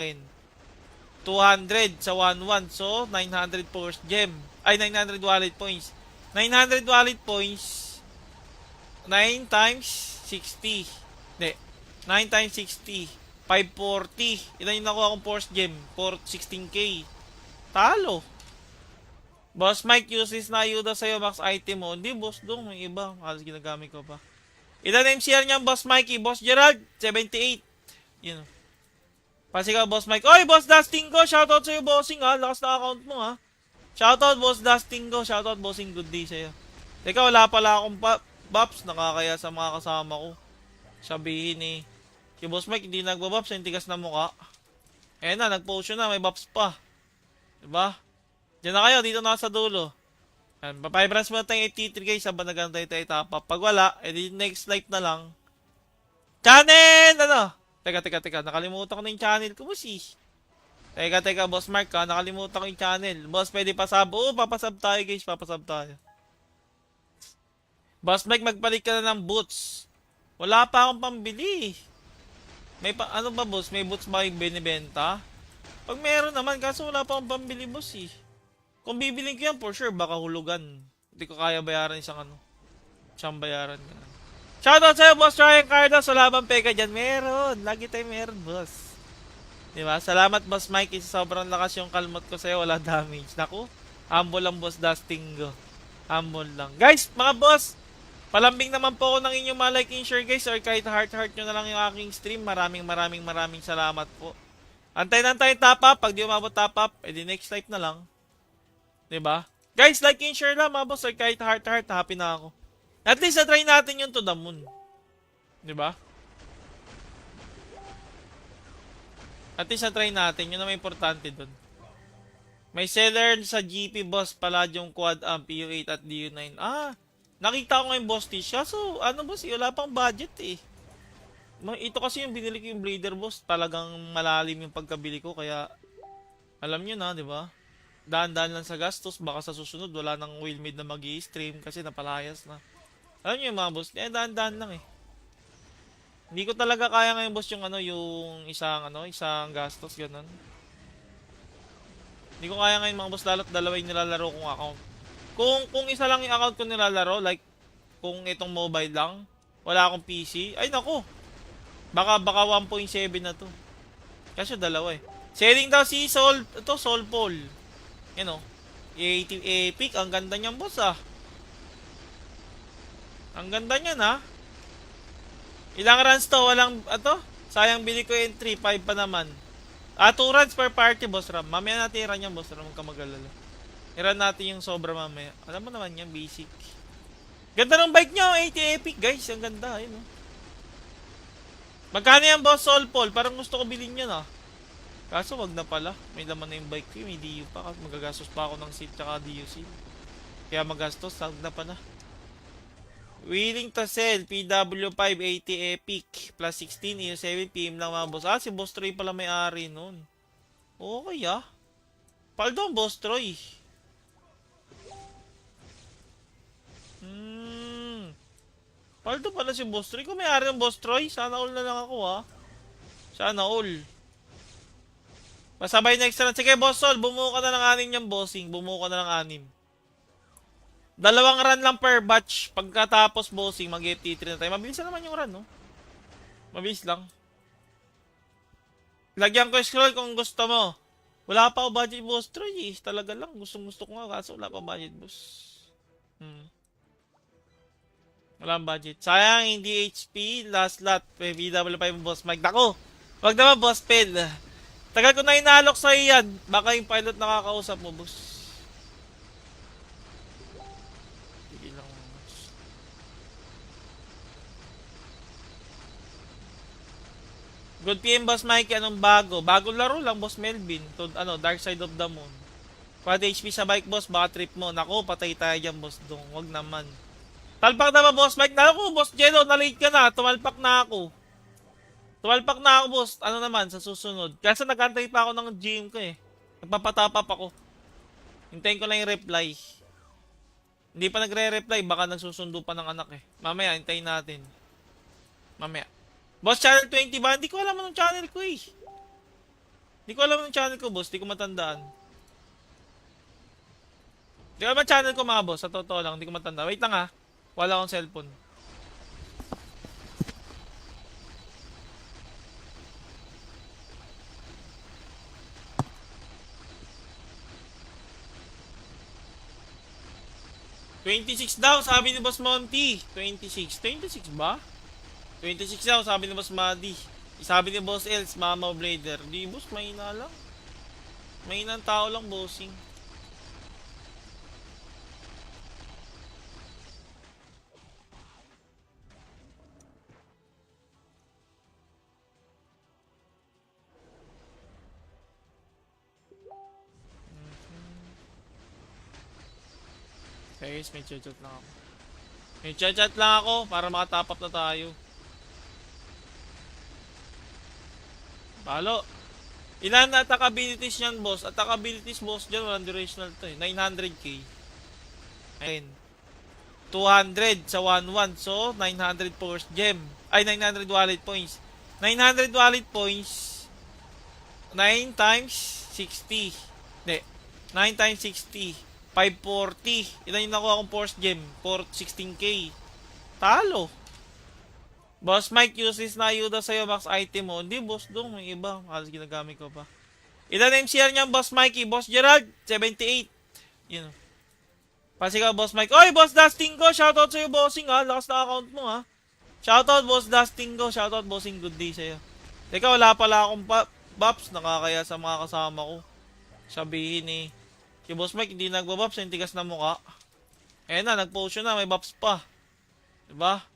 200 sa 1-1. So, 900 force gem. Ay, 900 wallet points. 900 wallet points. 9 times 60. Hindi. 9 times 60. 540. Ilan yung nakuha kong force gem? 16k. Talo. Boss Mike, useless na ayuda sa'yo, max item mo. Hindi, boss dong. May iba. Halos ginagamit ko pa. Ilan MCR niyan, Boss Mikey? Boss Gerald, 78. Yun. Pasigaw, Boss Mike. Oy, Boss Dustin ko. Shoutout sa'yo, bossing ha. Lakas na account mo ha. Shoutout, Boss Dustin ko. Shoutout, bossing. Good day sa'yo. Teka, wala pala akong Baps. Nakakaya sa mga kasama ko. Sabihin eh. Si Boss Mike, hindi nagbabaps. Yung tigas na mukha. Eh na, nag-post na. May baps pa. Diba? Diyan na kayo. Dito na sa dulo. Papaibrands mo na tayong 83 guys. Sabang nagantay tayo tapa. Pag wala, edi next life na lang. Channel! Ano? Teka. Nakalimutan ko na yung channel ko, boss eh. Teka, Boss Mark ha. Nakalimutan ko yung channel. Boss, pwede pasab. Oo, papasab tayo guys. Papasab tayo. Boss Mike, magpalit ka na ng boots. Wala pa akong pambili. Ano ba, boss? May boots ba yung binibenta? Pag meron naman, kaso wala pa akong pambili, boss eh. Kung bibiling ko yan, for sure, baka hulugan. Hindi ko kaya bayaran isang bayaran ka. Shoutout sa'yo, Boss Ryan Cardo. Sa labang peka dyan. Meron. Lagi tayo meron, boss. Diba? Salamat, Boss Mike. Isa sobrang lakas yung kalmot ko sa'yo. Wala damage. Naku. Humble lang, Boss Dustingo. Humble lang. Guys, mga boss. Palambing naman po ako ng inyong like and share, guys. Or kahit heart nyo na lang yung aking stream. Maraming salamat po. Antay top up. Pag di umabot top up, edi next life na lang. Diba? Guys, like and share lang, mga boss. Or kahit heart, happy na ako. At least, na-try natin yung to the moon. Diba? At least, na-try natin. Yun na may importante dun. May seller sa GP, boss, Palladium Quad Amp, PU8 at DU9. Nakita ko nga yung boss tish. So, ano boss, wala pang budget eh. Ito kasi yung binili ko yung Blader, boss. Talagang malalim yung pagkabili ko. Kaya, alam nyo na, diba? Daan-daan lang sa gastos. Baka sa susunod, wala nang wheelmade na mag-i-stream kasi napalayas na. Alam nyo yung mga boss, daan-daan lang eh. Hindi ko talaga kaya ngayon boss yung yung isang gastos ganun. Hindi ko kaya ngayon mga boss, lalo't dalawa yung nilalaro kong account. Kung isa lang yung account ko nilalaro, like kung itong mobile lang, wala akong PC, ay nako. Baka 1.7 na to. Kasi dalawa eh. Selling daw si Soul Paul. Yan o. 80 epic, ang ganda niyan boss ah. Ang ganda niyan ha. Ilang runs to? Walang, sayang bili ko yung 3-5 pa naman. 2 runs per party, boss Ram. Mamaya natin i-run yan, boss Ram. Huwag ka mag-alala. I-run natin yung sobra mamaya. Alam mo naman yan, basic. Ganda ng bike nyo, 80 epic, guys. Ang ganda, ayun oh. Magkano yan, boss Soul Paul? Parang gusto ko bilhin yan ah. Kaso wag na pala. May laman na yung bike ko, may DU pa. Kasi magagastos pa ako ng seat tsaka DUC. Kaya magastos, wag na pa na. Willing to sell, PW5, 80 epic, plus 16, EU 7 PM lang mga boss. Si Boss Troy pala may-ari nun. Okay ah. Paldo ang Boss Troy. Paldo pala si Boss Troy. Kung may-ari ng Boss Troy, sana all na lang ako ah. Sana all. Masabay next run. Sige Boss Sol, bumuo ka na ng 6 yung bossing. Bumuo ka na ng 6. 2 run lang per batch. Pagkatapos bossing, mag-FT3 na tayo. Mabilis na naman yung run, no? Mabilis lang. Lagyan ko scroll kung gusto mo. Wala pa ako budget, boss. Troy, eh. Talaga lang. Gusto ko nga. Kaso wala pa budget, boss. Wala budget. Sayang, hindi HP. Last lot. BW5 boss Mike. Dako. Wag naman, boss Pel. Tagal ko na inalok sa iyan. Baka yung pilot nakakausap mo, boss. Good PM, Boss Mikey. Anong bago? Bagong laro lang, Boss Melvin. Dark Side of the Moon. 4 HP sa bike, boss. Baka trip mo. Nako, patay tayo dyan, boss Dong. Wag naman. Talpak na ba, Boss Mike? Naku, Boss Jello, na-late ka na. Tumalpak na ako, boss. Ano naman, sa susunod. Kasi nagantay pa ako ng gym ko eh. Nagpapatapap ako. Hintayin ko lang yung reply. Hindi pa nagre-reply. Baka nagsusundo pa ng anak eh. Mamaya, hintayin natin. Mamaya. Boss, channel 20 ba? Hindi ko alam anong channel ko eh. Di ko alam yung channel ko, boss. Di ko matandaan. Di ko alam yung channel ko, mga boss. Sa totoo lang, di ko matandaan. Wait lang ha. Wala akong cellphone. $26 daw, sabi ni Boss Monty. 26. 26 ba? 26 daw, sabi ni Boss Madi. Sabi ni Boss Els, Mama Blader. Di, boss, mahina lang. Mahinang tao lang, bossing. Guys, may chat lang ako. May chat lang ako para makatap up na tayo. Palo. Ilan na attack abilities niyan, boss? Attack abilities, boss, dyan. Walang durational to eh. 900k. Ayun. 200 sa 1-1. So, 900 force gem. Ay, 900 wallet points. 900 wallet points. 9 times 60. Hindi. 9 times 60. 540. Ilan yung nakuha kong force gem? 16k. Talo. Boss Mike, useless na ayuda sa'yo, max item mo. Hindi, boss dong. May iba. Halos ginagamit ko pa. Ilan MCR niyan, Boss Mikey? Boss Gerald, 78. Yun. Pasigaw, Boss Mike. Oy, Boss Dustin ko. Shoutout sa'yo, bossing ha. Lakas na account mo ha. Shoutout, Boss Dustin ko. Shoutout, bossing. Good day sa'yo. Teka, wala pala akong Baps. Nakakaya sa mga kasama ko. Sabihin eh. Si Boss Mike, hindi nagbabaps. Yung tigas na mukha. Eh na, nag-potion na. May Baps pa. Diba?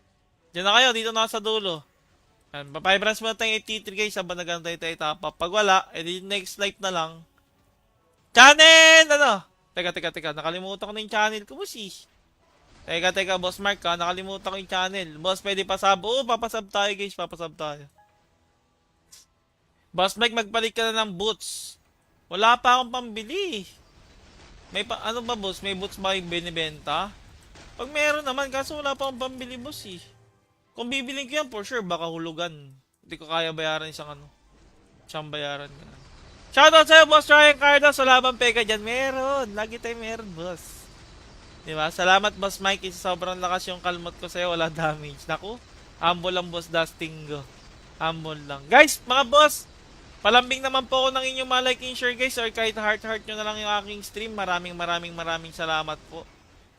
Diyan na kayo, dito na sa dulo. Papibrans mo na tayong 83 guys, habang nagantay tayo tapa. Pag wala, edi next life na lang. Channel! Ano? Teka. Nakalimutan ko na yung channel ko, boss eh. Teka, Boss Mark ha. Nakalimutan ko yung channel. Boss, pwede pasab. Oo, papasab tayo guys. Papasab tayo. Boss Mike, magbalik ka na ng boots. Wala pa akong pambili. May ano ba, boss? May boots ba yung binibenta? Pag meron naman, kaso wala pa akong pambili, boss eh. Kung bibiling ko yan, for sure, baka hulugan. Hindi ko kaya bayaran isang bayaran ka. Shoutout sa'yo, Boss Ryan Carlos. Wala bang peka dyan? Meron. Lagi tayo meron, boss. Diba? Salamat, Boss Mike. Sobrang lakas yung kalmot ko sa'yo. Wala damage. Naku, humble lang, Boss Dustingo. Humble lang. Guys, mga boss, palambing naman po ako ng inyong like and share, guys. Or kahit heart nyo na lang yung aking stream. Maraming salamat po.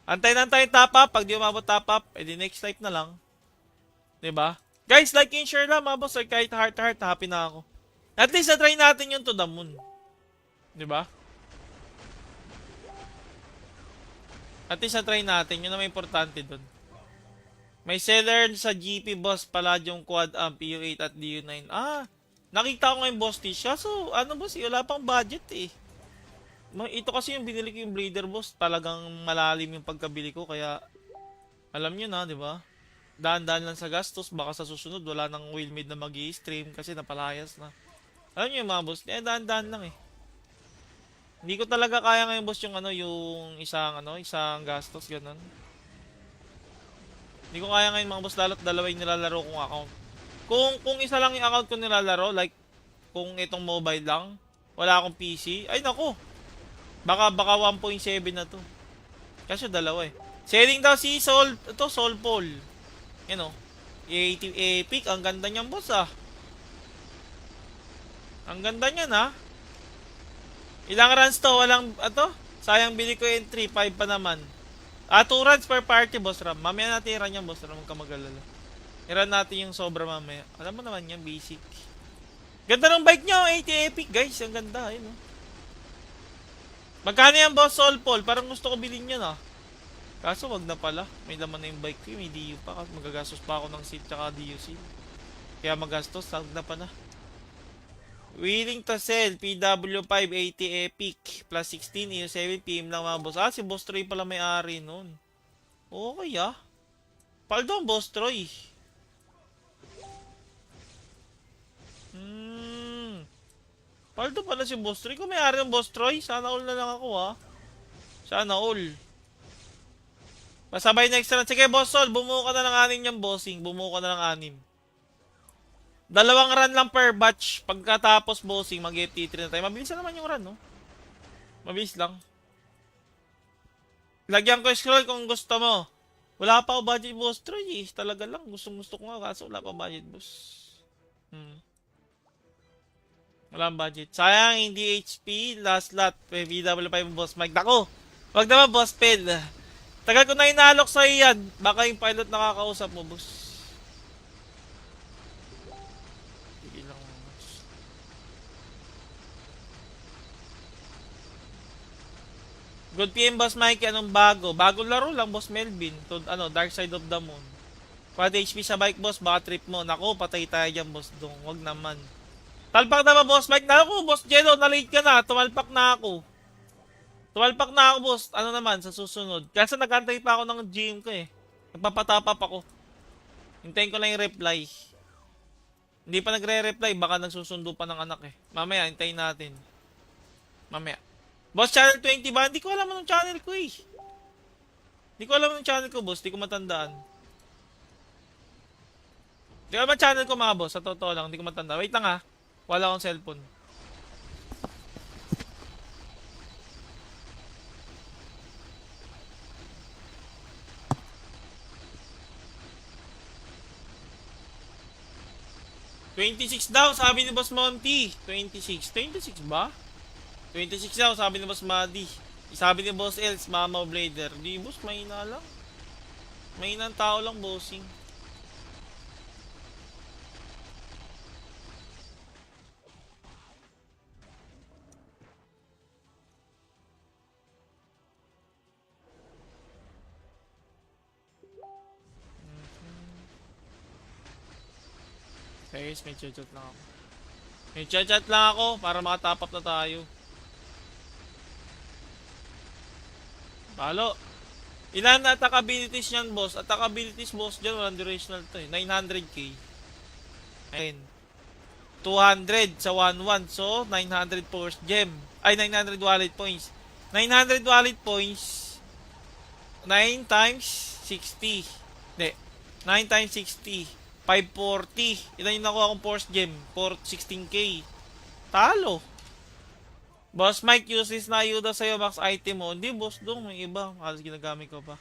Antayin top up. Pag di umabot top up, edi next life na lang. Diba? Guys, like and share lang mga boss. Or kahit heart, happy na ako. At least na-try natin yung to the moon. Diba? At least na-try natin. Yun na may importante dun. May seller sa GP boss pala yung quad amp PU8 at DU9. Ah, nakita ko ngayon boss Tisha. So, ano boss, wala pang budget eh. Ito kasi yung binili ko yung Blader boss. Talagang malalim yung pagkabili ko. Kaya, alam nyo na, diba? Daan-daan lang sa gastos, baka sa susunod wala nang wheelmade na mag-i-stream kasi napalayas na. Alam niyo yung mga boss, daan-daan lang eh. Hindi ko talaga kaya ngayon boss yung yung isang gastos ganun. Hindi ko kaya ngayon mga boss, lalo't dalawa yung nilalaro kong account. Kung isa lang yung account ko nilalaro, like kung itong mobile lang, wala akong PC, ay nako. Baka 1.7 na to. Kasi dalawa eh. Selling daw si Soul Paul. Yan o. 80 epic. Ang ganda niyan, boss ah. Ang ganda niyan ha. Ilang runs to? Walang, sayang bili ko yung 3-5 pa naman. 2 runs per party, boss Ram. Mamaya natin i-run yan, boss Ram. Huwag ka mag-alala. I-run natin yung sobra mamaya. Alam mo naman yan, basic. Ganda ng bike niya, 80 epic, guys. Ang ganda, ayun o. Magkano yan, boss Soul Paul? Parang gusto ko bilhin yan ah. Kaso wag na pala. May laman na yung bike ko. May DU pa. Kasi magagastos pa ako ng seat tsaka DU seat. Kaya magastos. Wag na pala. Willing to sell. PW5 80 epic. Plus 16. EU7 PM lang mga boss. Ah, si Boss Troy pala may-ari nun. Okay ah. Paldo ang Boss Troy. Paldo pala si Boss Troy. Kung may-ari ng Boss Troy, sana all na lang ako ah. Sana all. Pasabay next round. Sige, Boss Sol, bumuo ka na ng 6 niyang bossing. Bumuo ka na ng 6. Dalawang run lang per batch. Pagkatapos bossing, mag-FT3 na tayo. Mabilis na naman yung run, no? Mabilis lang. Lagyan ko scroll kung gusto mo. Wala pa ako budget boss 3 eh. Talaga lang. Gustong gusto ko nga kaso wala pa budget boss. Wala ang budget. Sayang hindi HP. Last lot. VW pa yung boss Mike. Dako. Wag naman boss Ped. Tagal ko na inaalok sa iyan. Baka yung pilot nakakausap mo boss. Sige lang boss. Good PM boss Mike. Anong bago? Bagong laro lang boss Melvin. To, Dark Side of the Moon. 4 HP sa bike boss. Baka trip mo. Nako patay tayo dyan boss Dong. Wag naman. Talpak na ba, boss Mike? Naku, boss Jello, na-late ka na. Tumalpak na ako. Tumalpak na ako, boss. Ano naman, sa susunod. Kasi nagantay pa ako ng gym ko eh. Nagpapatapap ako. Hintayin ko lang yung reply. Hindi pa nagre-reply. Baka nagsusundo pa ng anak eh. Mamaya, hintayin natin. Mamaya. Boss, channel 20 ba? Hindi ko alam anong channel ko eh. Hindi ko alam anong channel ko, boss. Hindi ko matandaan. Hindi ko alam ang channel ko, mga boss. Sa totoo lang, hindi ko matandaan. Wait lang ha. Wala akong cellphone. $26 daw, sabi ni Boss Monty. 26. 26 ba? 26 daw, sabi ni Boss Madi. Sabi ni Boss Els, Mama Blader. Di, boss, mahina lang. Mahina ang tao lang, bossing. Guys, may chat lang ako. May chat lang ako para makatap up na tayo. Balo. Ilan na attack abilities yan, boss? Attack abilities, boss, dyan. Walang durational to eh. 900k. Ayun. 200 sa 1-1. So, 900 first gem. Ay, 900 wallet points. 900 wallet points. 9 times 60. Hindi. 9 times 60. 540. Ilan yung nakuha akong first gem? 16k. Talo. Boss Mike, useless na ayuda sa'yo, max item mo. Hindi, boss Dong. May iba. Halos ginagamit ko pa.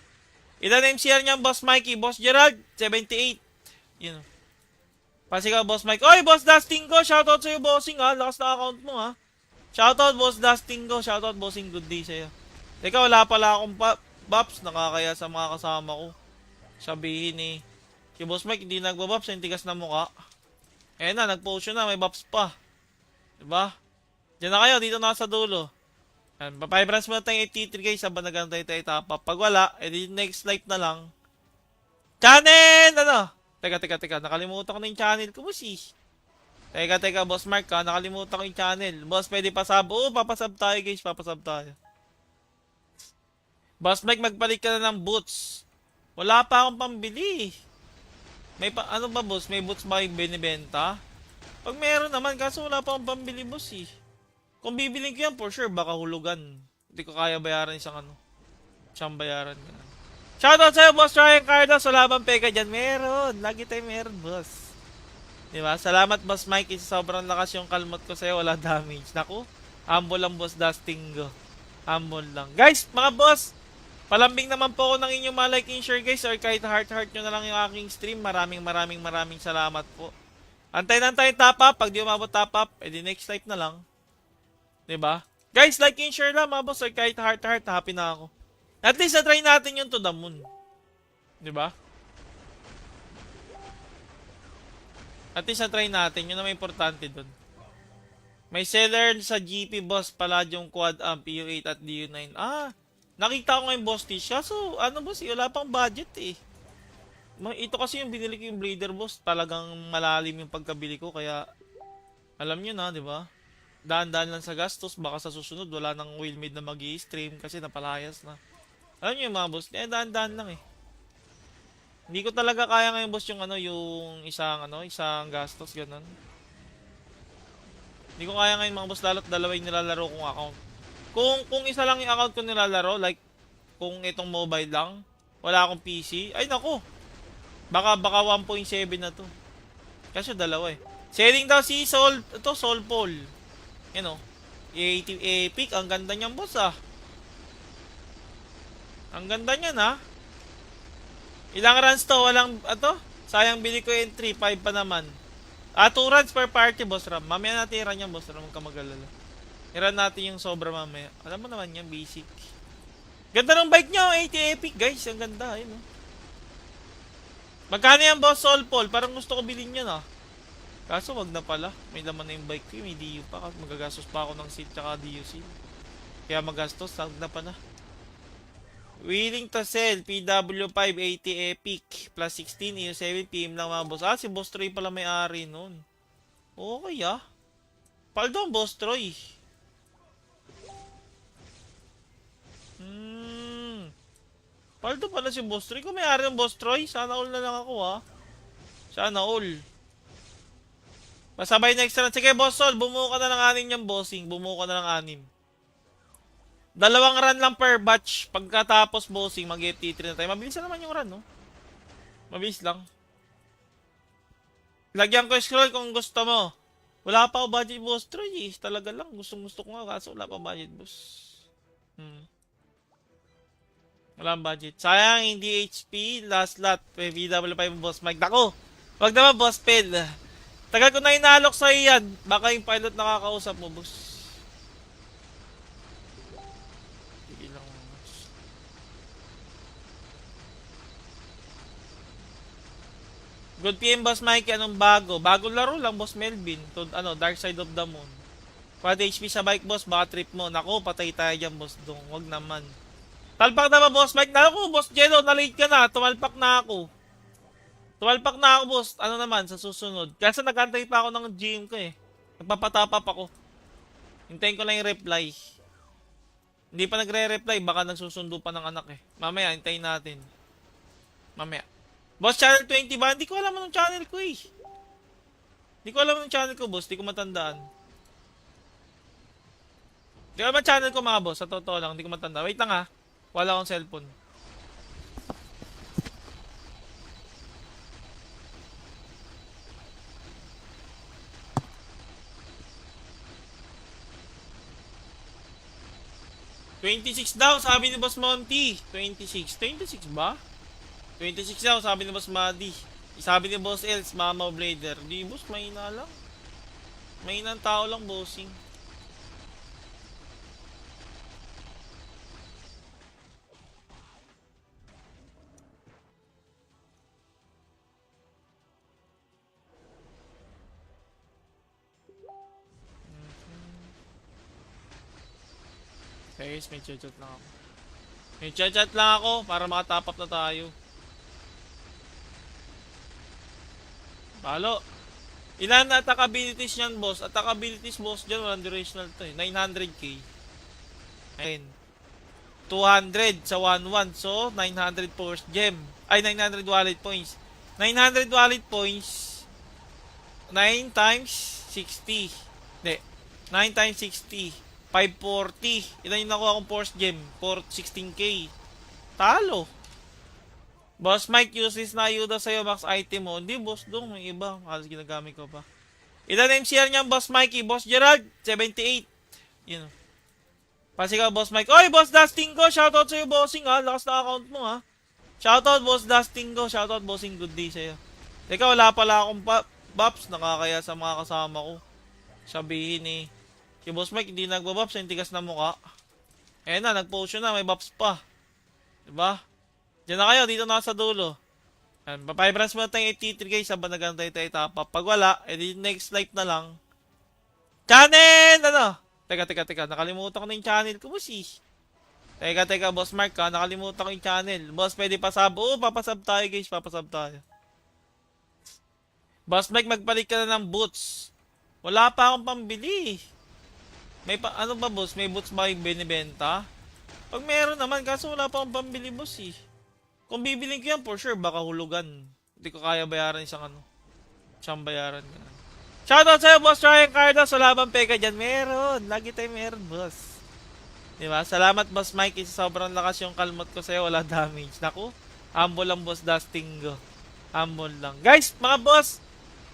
Ilan MCR niyan, Boss Mikey? Boss Gerald, 78. Yun. Pasigaw, Boss Mike. Oy, Boss Dustin ko. Shoutout sa'yo, bossing ha. Lakas na account mo ha. Shoutout, Boss Dustin ko. Shoutout, bossing. Good day sa'yo. Teka, wala pala akong Baps. Nakakaya sa mga kasama ko. Sabihin eh. Si Boss Mike hindi nagbabaps, yung tigas na mukha. Eh na, nag-potion na, may baps pa. Diba? Diyan na kayo, dito na sa dulo. Yan, papaybrands mo na tayong 83 guys, habang nagantay tayo tapa. Pag wala, edi next life na lang. Channel! Ano? Teka, nakalimutan ko na yung channel ko, boss eh. Teka, Boss Mark ha, nakalimutan ko yung channel. Boss, pwede pasab. Oo, papasab tayo guys, papasab tayo. Boss Mike, magpalit ka na ng boots. Wala pa akong pambili. May ano ba boss? May boots ba yung binibenta? Pag meron naman, kaso wala pa akong pambili boss eh. Kung bibiling ko yan, for sure, baka hulugan. Hindi ko kaya bayaran isang bayaran ka. Shoutout sa'yo, Boss Ryan Cardos. Wala bang peka dyan? Meron. Lagi tayo meron, boss. Diba? Salamat, Boss Mike. Sobrang lakas yung kalmot ko sa'yo. Wala damage. Naku, humble lang, Boss Dustingo. Humble lang. Guys, mga boss, palambing naman po ako ng inyong like and share guys, or kahit heart nyo na lang yung aking stream. Maraming salamat po. Antay na tayo top up. Pag di umabot top up, edi next life na lang. Diba? Guys, like and share lang mga boss, or kahit heart, happy na ako. At least na-try natin yung to the moon. Diba? At least na-try natin, yun na may importante dun. May seller sa GP boss, Palladium Quad Amp, PU8 at DU9. Nakita ko ngayon boss Tish. So, ano boss, wala pang budget eh. Ito kasi yung binili ko yung Blader boss. Talagang malalim yung pagkabili ko. Kaya, alam nyo na, di ba? Daan-daan lang sa gastos. Baka sa susunod, wala nang wheelmade na mag-i-stream kasi napalayas na. Alam nyo yung mga boss, daan-daan lang eh. Hindi ko talaga kaya ngayon boss yung yung isang gastos, ganun. Hindi ko kaya ngayon mga boss, lalo't dalawa yung nilalaro kong account. Kung isa lang yung account ko nilalaro, like, kung itong mobile lang, wala akong PC, ay naku, baka 1.7 na to. Kasi dalawa eh. Selling daw si Sol, ito, Sol Paul. Yan o. 80 epic. Ang ganda niyan, boss ah. Ang ganda niyan ha. Ilang runs to? Walang, sayang bili ko yung 3-5 pa naman. 2 runs per party, boss Ram. Mamaya natin i-run yan, boss Ram. Huwag ka mag-alala. I-run natin yung sobra mamaya. Alam mo naman yan, basic. Ganda ng bike niya, 80 epic, guys. Ang ganda, ayun, oh. Magkano yan, boss Sol Paul? Parang gusto ko bilhin yan, ah. Kaso, wag na pala. May laman na yung bike ko, may DU pa. Magagastos pa ako ng seat tsaka DUC. Kaya magastos, wag na pala. Willing to sell, PW5, 80 epic, plus 16, EU7, PM lang mga boss. Si Boss Troy pala may-ari nun. Okay, ah. Paldo ang Boss Troy. Paldo pala si Boss Troy. Kung may-ari ng Boss Troy, sana all na lang ako, ah. Sana all. Masabay next round. Sige, Boss Sol, bumuo ka na ng 6 yung bossing. Bumuo ka na ng 6. 2 run lang per batch. Pagkatapos bossing, mag-FT3 na tayo. Mabilis na naman yung run, no? Mabilis lang. Lagyan ko scroll kung gusto mo. Wala pa ako budget, boss Troy, eh. Talaga lang. Gusto ko nga. Kaso wala pa budget, boss. Wala budget. Sayang, hindi HP. Last lot. VW5 boss Mike. Nako. Wag naman, boss Pel. Tagal ko na inalok sa iyan. Baka yung pilot nakakausap mo, boss. Good PM, Boss Mikey. Anong bago? Bagong laro lang, Boss Melvin. Dark Side of the Moon. 4 HP sa bike, boss. Baka trip mo. Naku, patay tayo dyan, boss Dong. Wag naman. Talpak na ba, Boss Mike? Naku, Boss Jello, na-late ka na. Tumalpak na ako. Boss. Ano naman, sa susunod. Kasi nag-antay pa ako ng gym ko, eh. Nagpapatapap ako. Hintayin ko lang yung reply. Hindi pa nagre-reply. Baka nagsusundo pa ng anak, eh. Mamaya, hintayin natin. Mamaya. Boss, channel 20 ba? Hindi ko alam anong channel ko, eh. Hindi ko alam anong channel ko, boss. Hindi ko matandaan. Hindi ko alam ang channel ko, mga boss. Sa totoo lang, hindi ko matandaan. Wait lang, ha. Wala akong cellphone. $26 daw, sabi ni Boss Monty. 26 ba? 26 daw, sabi ni Boss Madi. Sabi ni Boss Els, Mama Blader. Di, boss, mahina lang. Mahinang tao lang, bossing. Guys, may chat lang ako. May chat lang ako para makatap up na tayo. Palo. Ilan na attack abilities yan, boss? Attack abilities, boss, dyan. Walang durational to, eh. 900k. Ayun. 200 sa 1-1. So, 900 force gem. Ay, 900 wallet points. 900 wallet points. 9 times 60. Hindi. 9 times 60. 540. Ilan yung nakuha kong force gem? 16k. Talo. Boss Mike, useless na ayuda sa'yo, max item mo. Hindi, boss Dong, may iba. Halos ginagamit ko pa. Ilan MCR niyan, Boss Mikey? Boss Gerald, 78. Yun. Pasikaw, Boss Mike. Oy, Boss Dustingo, shoutout sa'yo, bossing, ha. Lakas na account mo, ha. Shoutout, Boss Dustingo. Shoutout, bossing, good day sa'yo. Teka, wala pala akong Baps. Nakakaya sa mga kasama ko. Sabihin, eh. Si Boss Mike, hindi nagbabaps, yung tigas na mukha. Eh na, nag-post na, may baps pa. Diba? Diyan na kayo, dito na sa dulo. Papaybrands mo na tayong 83 guys, sabang nagantay tayo tapa. Pag wala, edi next life na lang. Channel! Ano? Teka. Nakalimutan ko na yung channel ko, boss, eh. Teka, Boss Mark, ha. Nakalimutan ko yung channel. Boss, pwede pasab. Oo, papasab tayo, guys. Papasab tayo. Boss Mike, magpalit ka na ng boots. Wala pa akong pambili. Ano ba, boss? May boots ba yung binibenta? Pag meron naman, kaso wala pa akong pambili, boss, eh. Kung bibiling ko yan, for sure, baka hulugan. Hindi ko kaya bayaran isang bayaran. Shoutout sa'yo, Boss Ryan Cardos. Wala bang peka dyan? Meron. Lagi tayo meron, boss. Diba? Salamat, Boss Mike. Sobrang lakas yung kalmot ko sa'yo. Wala damage. Naku, humble lang, Boss Dustingo. Humble lang. Guys, mga boss,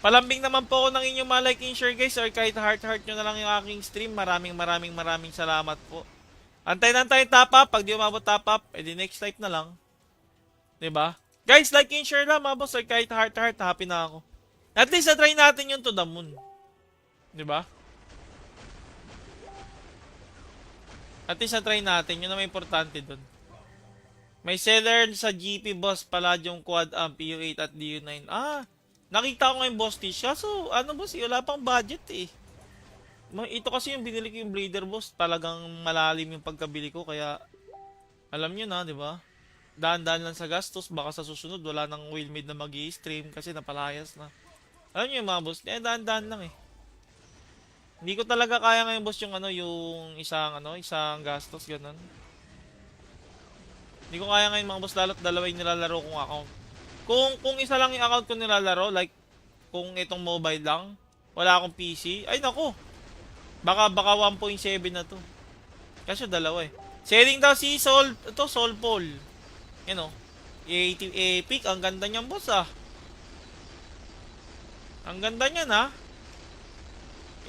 Palambing naman po ako ng inyong mga like and share guys, or kahit heart nyo na lang yung aking stream. Maraming salamat po. Antay top up. Pag di umabot top up, edi next type na lang. 'Di ba? Guys, like and share lang mga boss, or kahit heart, happy na ako. At least na-try natin yung to the moon. 'Di ba? At least na-try natin, yun na may importante doon. May seller sa GP boss pala yung quad amp PU8 at DU9. Nakita ko ngayon boss Tish. So, ano boss, wala pang budget eh. Ito kasi yung binili ko yung Blader boss. Talagang malalim yung pagkabili ko. Kaya, alam nyo na, di ba? Daan-daan lang sa gastos. Baka sa susunod, wala nang wheelmade na mag-i-stream kasi napalayas na. Alam nyo yung mga boss, daan-daan lang eh. Hindi ko talaga kaya ngayon boss yung yung isang gastos, ganun. Hindi ko kaya ngayon mga boss, lalo't dalawa yung nilalaro kong account. Kung isa lang yung account ko nilalaro, like kung itong mobile lang, wala akong PC, ay nako. Baka 1.7 na to. Kasi dalawa eh. Selling daw si Soul Paul. Yan o. 80 epic, ang ganda niyan boss ah. Ang ganda niyan ah.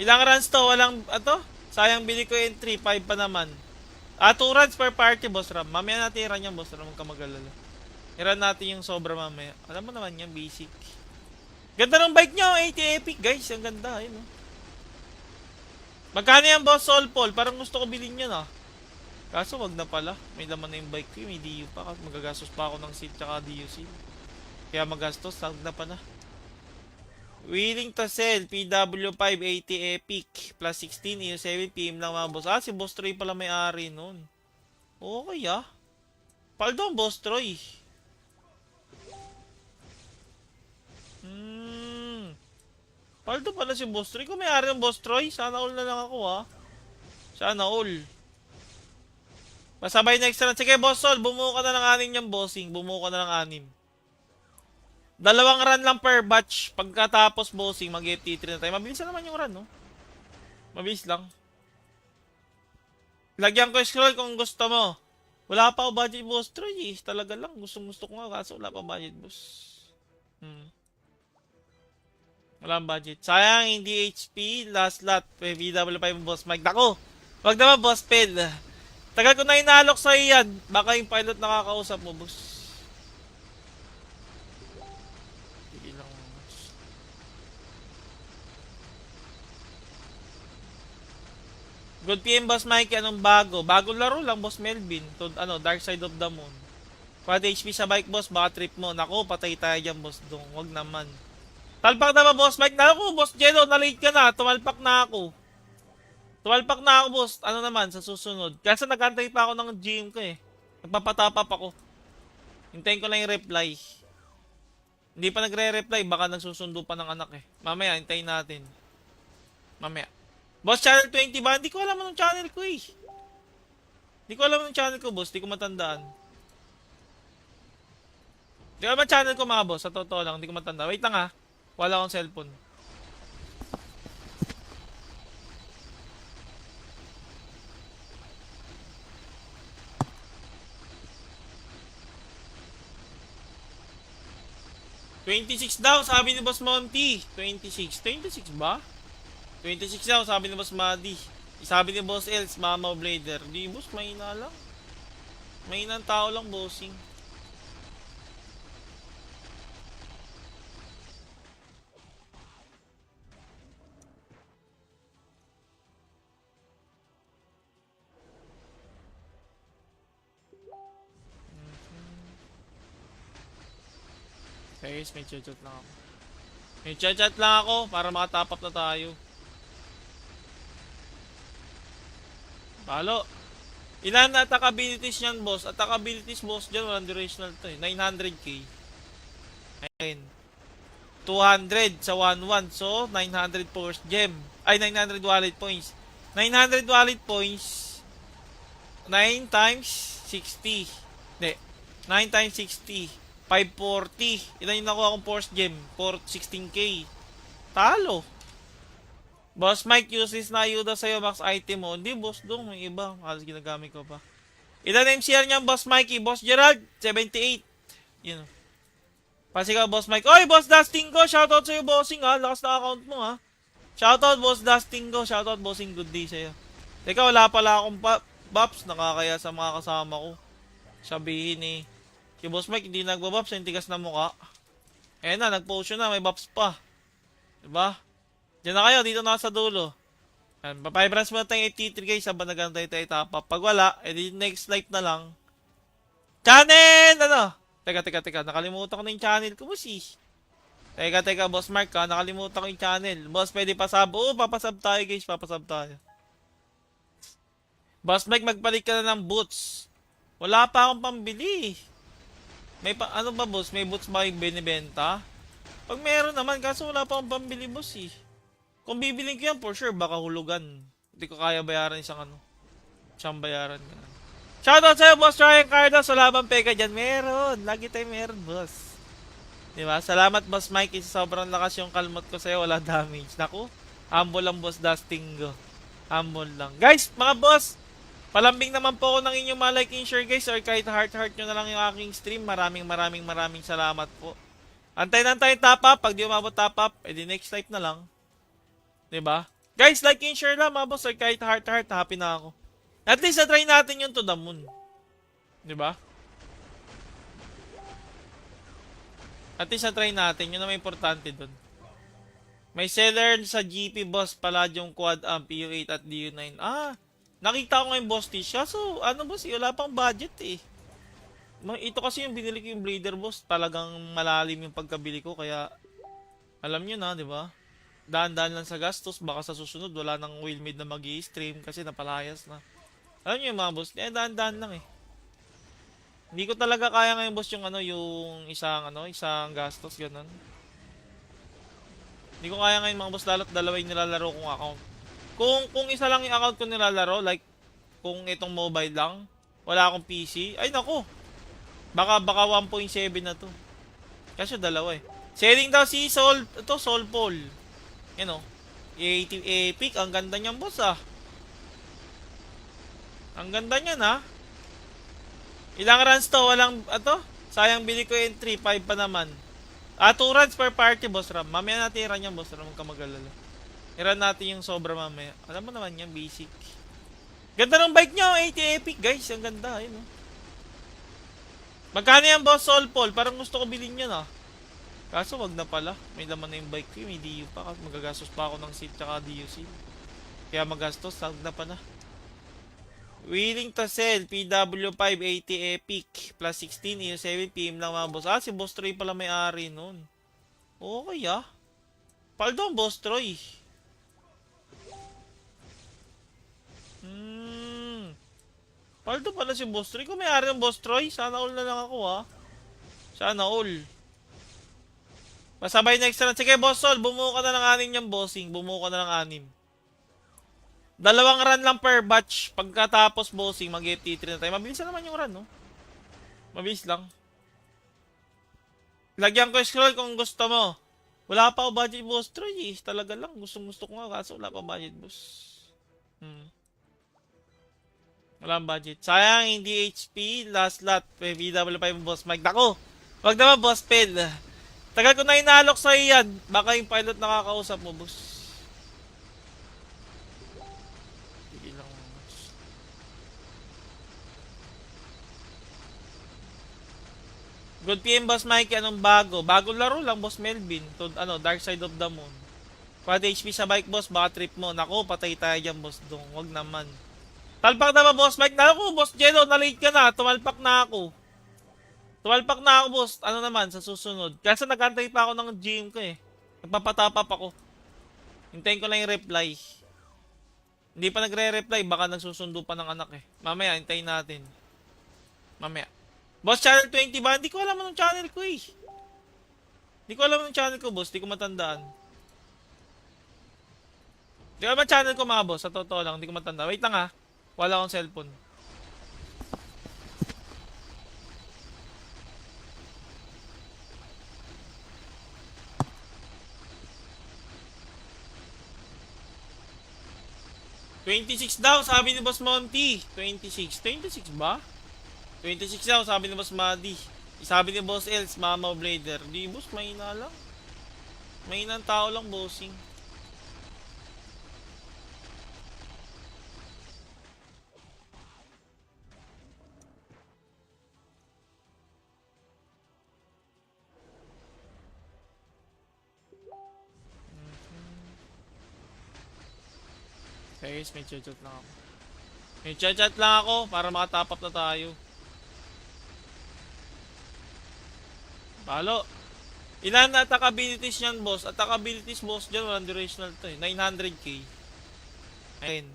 Ilang runs to? Walang sayang bili ko yung 3.5 pa naman. 2 runs per party boss Ram. Mamaya natin i-run yan boss Ram, huwag ka mag-alala. I-run natin yung sobra mamaya. Alam mo naman yan, basic. Ganda ng bike nyo, 80 epic guys. Ang ganda, ayun oh. Magkano yan boss Soul Paul? Parang gusto ko bilhin yun ah. Kaso wag na pala. May laman na yung bike ko, may DU pa. Magagastos pa ako ng seat tsaka DUC. Kaya magastos, wag na pala. Willing to sell, PW5 80 epic. Plus 16, EU7 PM lang mga boss. Si Boss Troy pala may-ari nun. Okay ah. Paldo Boss Troy. Paldo pala si Boss Troy. Kung may-ari ng Boss Troy, sana all na lang ako ha. Sana all. Masabay next run. Sige Boss Sol, bumuo ka na ng 6 yung bossing. Bumuo ka na ng 6. 2 run lang per batch. Pagkatapos bossing, mag-FT3 na tayo. Mabilis na naman yung run, no? Mabilis lang. Lagyan ko scroll kung gusto mo. Wala pa ako budget Boss Troy eh. Talaga lang. Gusto ko nga kaso wala pa budget boss. Wala budget. Sayang hindi HP. Last lot. VW5 boss Mike. Dako. Wag naman boss Pel. Tagal ko na inalok sa iyan. Baka yung pilot nakakausap mo boss. Sige lang boss. Good PM boss Mike. Anong bago? Bagong laro lang boss Melvin. Dark Side of the Moon. Quad HP sa bike boss. Baka trip mo. Nako patay tayo dyan boss Dong. Wag naman. Talpak na ba boss Mike? Naku boss Jello, na-late ka na. Tumalpak na ako. Boss. Ano naman sa susunod? Kasi nag-antay pa ako ng gym ko eh. Nagpapatapap ako. Hintayin ko lang yung reply. Hindi pa nagre-reply. Baka nagsusundo pa ng anak eh. Mamaya, hintayin natin. Mamaya. Boss, channel 20 ba? Hindi ko alam anong channel ko eh. Hindi ko alam anong channel ko boss. Hindi ko matandaan. Hindi ko alam channel ko mga boss. Sa totoo lang. Hindi ko matandaan. Wait lang ha. Wala akong cellphone. $26 daw, sabi ni Boss Monty. 26 ba? 26 daw, sabi ni Boss Madi. Sabi ni Boss Els, Mama Blader. Di boss, mahina lang. Mahinang tao lang, bossing. Guys, may chat lang ako. May chat lang ako para makatap up na tayo. Palo. Ilan na attack abilities yan, boss? Attack abilities, boss, dyan. Walang durational to eh. 900k. Ayun. 200 sa 1-1. So, 900 force gem. Ay, 900 wallet points. 900 wallet points. 9 times 60. Hindi. 9 times 60. 540. Ilan yung nakuha akong force gem? 16k. Talo. Boss Mike, useless na ayuda sa'yo, max item mo. Hindi, boss dong. May iba. Halos ginagamit ko pa. Ilan MCR niyan, Boss Mikey? Boss Gerald, 78. Yun. Pasigaw, Boss Mike. Oy, Boss Dustingo! Shoutout sa'yo, bossing ha. Lakas na account mo ha. Shoutout, Boss Dustingo. Shoutout, bossing. Good day sa'yo. Teka, wala pala akong Baps. Nakakaya sa mga kasama ko. Sabihin eh. Si Boss Mike hindi nagbabaps. Yung tigas na mukha. Eh na, nag-post na. May baps pa. Diba? Diyan na kayo. Dito na sa dulo. Papaibrands mo na tayong 83 guys. Sabang nagantay tayo tapa. Pag wala, edi next life na lang. Channel! Ano? Teka. Nakalimutan ko na yung channel ko, boss eh. Teka, Boss Mark ha. Nakalimutan ko yung channel. Boss, pwede pasab. Oo, papasab tayo guys. Papasab tayo. Boss Mike, magpalit ka na ng boots. Wala pa akong pambili. Ano ba, boss? May boots ba yung binibenta? Pag meron naman, kaso wala pa akong pambili, boss eh. Kung bibiling ko yan, for sure, baka hulugan. Hindi ko kaya bayaran isang bayaran ka. Shoutout sa'yo, Boss Ryan Cardos. Wala bang peka dyan? Meron. Lagi tayo meron, boss. Diba? Salamat, Boss Mike. Isa sobrang lakas yung kalmot ko sa'yo. Wala damage. Naku, humble lang, Boss Dustingo. Humble lang. Guys, mga boss, palambing naman po ako ng inyong like and share guys, or kahit heart nyo na lang yung aking stream. Maraming salamat po. Antayin top up. Pag di umabot top up, edi next life na lang. Diba? Guys, like and share lang mga boss, or kahit heart, happy na ako. At least na-try natin yung to the moon. Diba? At least na-try natin, yun na may importante dun. May seller sa GP boss pala yung quad amp, PU8 at DU9. Nakita ko ngayon boss Tish. So, ano boss, wala pang budget eh. Ito kasi yung binili ko yung Blader boss. Talagang malalim yung pagkabili ko. Kaya, alam nyo na, di ba? Daan-daan lang sa gastos. Baka sa susunod, wala nang wheelmade na mag-i-stream kasi napalayas na. Alam nyo yung mga boss, daan-daan lang eh. Hindi ko talaga kaya ngayon boss yung isang gastos, ganun. Hindi ko kaya ngayon mga boss, lalo't dalawa yung nilalaro kong account. Kung isa lang yung account ko nilalaro, like, kung itong mobile lang, wala akong PC, ay nako, baka 1.7 na to. Kasi dalawa eh. Selling daw si Soul Paul. Yan o. 80 Epic, ang ganda niyan boss ah. Ang ganda niyan ah. Ilang runs to? Walang, sayang bili ko yung 3.5 pa naman. 2 runs per party boss Ram. Mamaya natin i-run yan boss Ram, huwag ka mag-alala. I-run natin yung sobra mamaya. Alam mo naman yan, basic. Ganda ng bike nyo, 80 Epic guys. Ang ganda, ayun oh. Magkano yan boss Soul Paul? Parang gusto ko bilhin yan ah. Kaso wag na pala. May laman na yung bike ko, may DU pa. Kasi magagastos pa ako ng seat tsaka DUC. Kaya magastos, wag na pa na. Willing to sell, PW5 80 Epic plus 16 EU7 PM lang mga boss. Si Boss Troy pala may-ari nun. Okay ah. Paldo Boss Troy. Paldo pala si Boss Troy. Kung may-ari ng Boss Troy, sana all na lang ako ha. Sana all. Masabay next run. Sige Boss Sol, bumuo ka na ng 6 niyang bossing. Bumuo ka na ng 6. 2 run lang per batch. Pagkatapos bossing, mag-FT3 na tayo. Mabilis na naman yung run, no? Mabilis lang. Lagyan ko scroll kung gusto mo. Wala pa ako budget, Boss Troy eh. Talaga lang. Gusto ko nga. Kaso wala pa budget, boss. Wala budget. Sayang, hindi HP. Last lot. BW5 boss Mike. Dako. Wag naman, boss Pel. Tagal ko na inalok sa iyan. Baka yung pilot nakakausap mo, boss. Good PM Boss Mikey, anong bago? Bagong laro lang Boss Melvin. Dark Side of the Moon. Quad HP sa bike boss, baka trip mo. Nako, patay tayo dyan boss dong. Wag naman. Talpak na ba Boss Mike? Nako, Boss Jello, na-late ka na. Tumalpak na ako. Boss. Ano naman, sa susunod. Kasi nagantay pa ako ng gym ko eh. Nagpapatapap ako. Hintayin ko lang yung reply. Hindi pa nagre-reply, baka nagsusundo pa ng anak eh. Mamaya, hintayin natin. Mamaya. Boss, channel 20 ba? Hindi ko alam anong channel ko eh. Hindi ko alam anong channel ko, boss. Hindi ko matandaan. Hindi ko alam ang channel ko, mga boss. Sa totoo lang, hindi ko matandaan. Wait lang ha. Wala akong cellphone. $26 daw, sabi ni Boss Monty. 26 ba? 26 daw, sabi ni Boss Madi. Sabi ni Boss Els, Mama Blader. Di boss, mahina lang. Mahinang tao lang, bossing. Guys, may chat lang ako. May chat lang ako para makatap up na tayo. Palo. Ilan na attack abilities niyan, boss? Attack abilities, boss, dyan. Walang durational to eh. 900k. Ayun.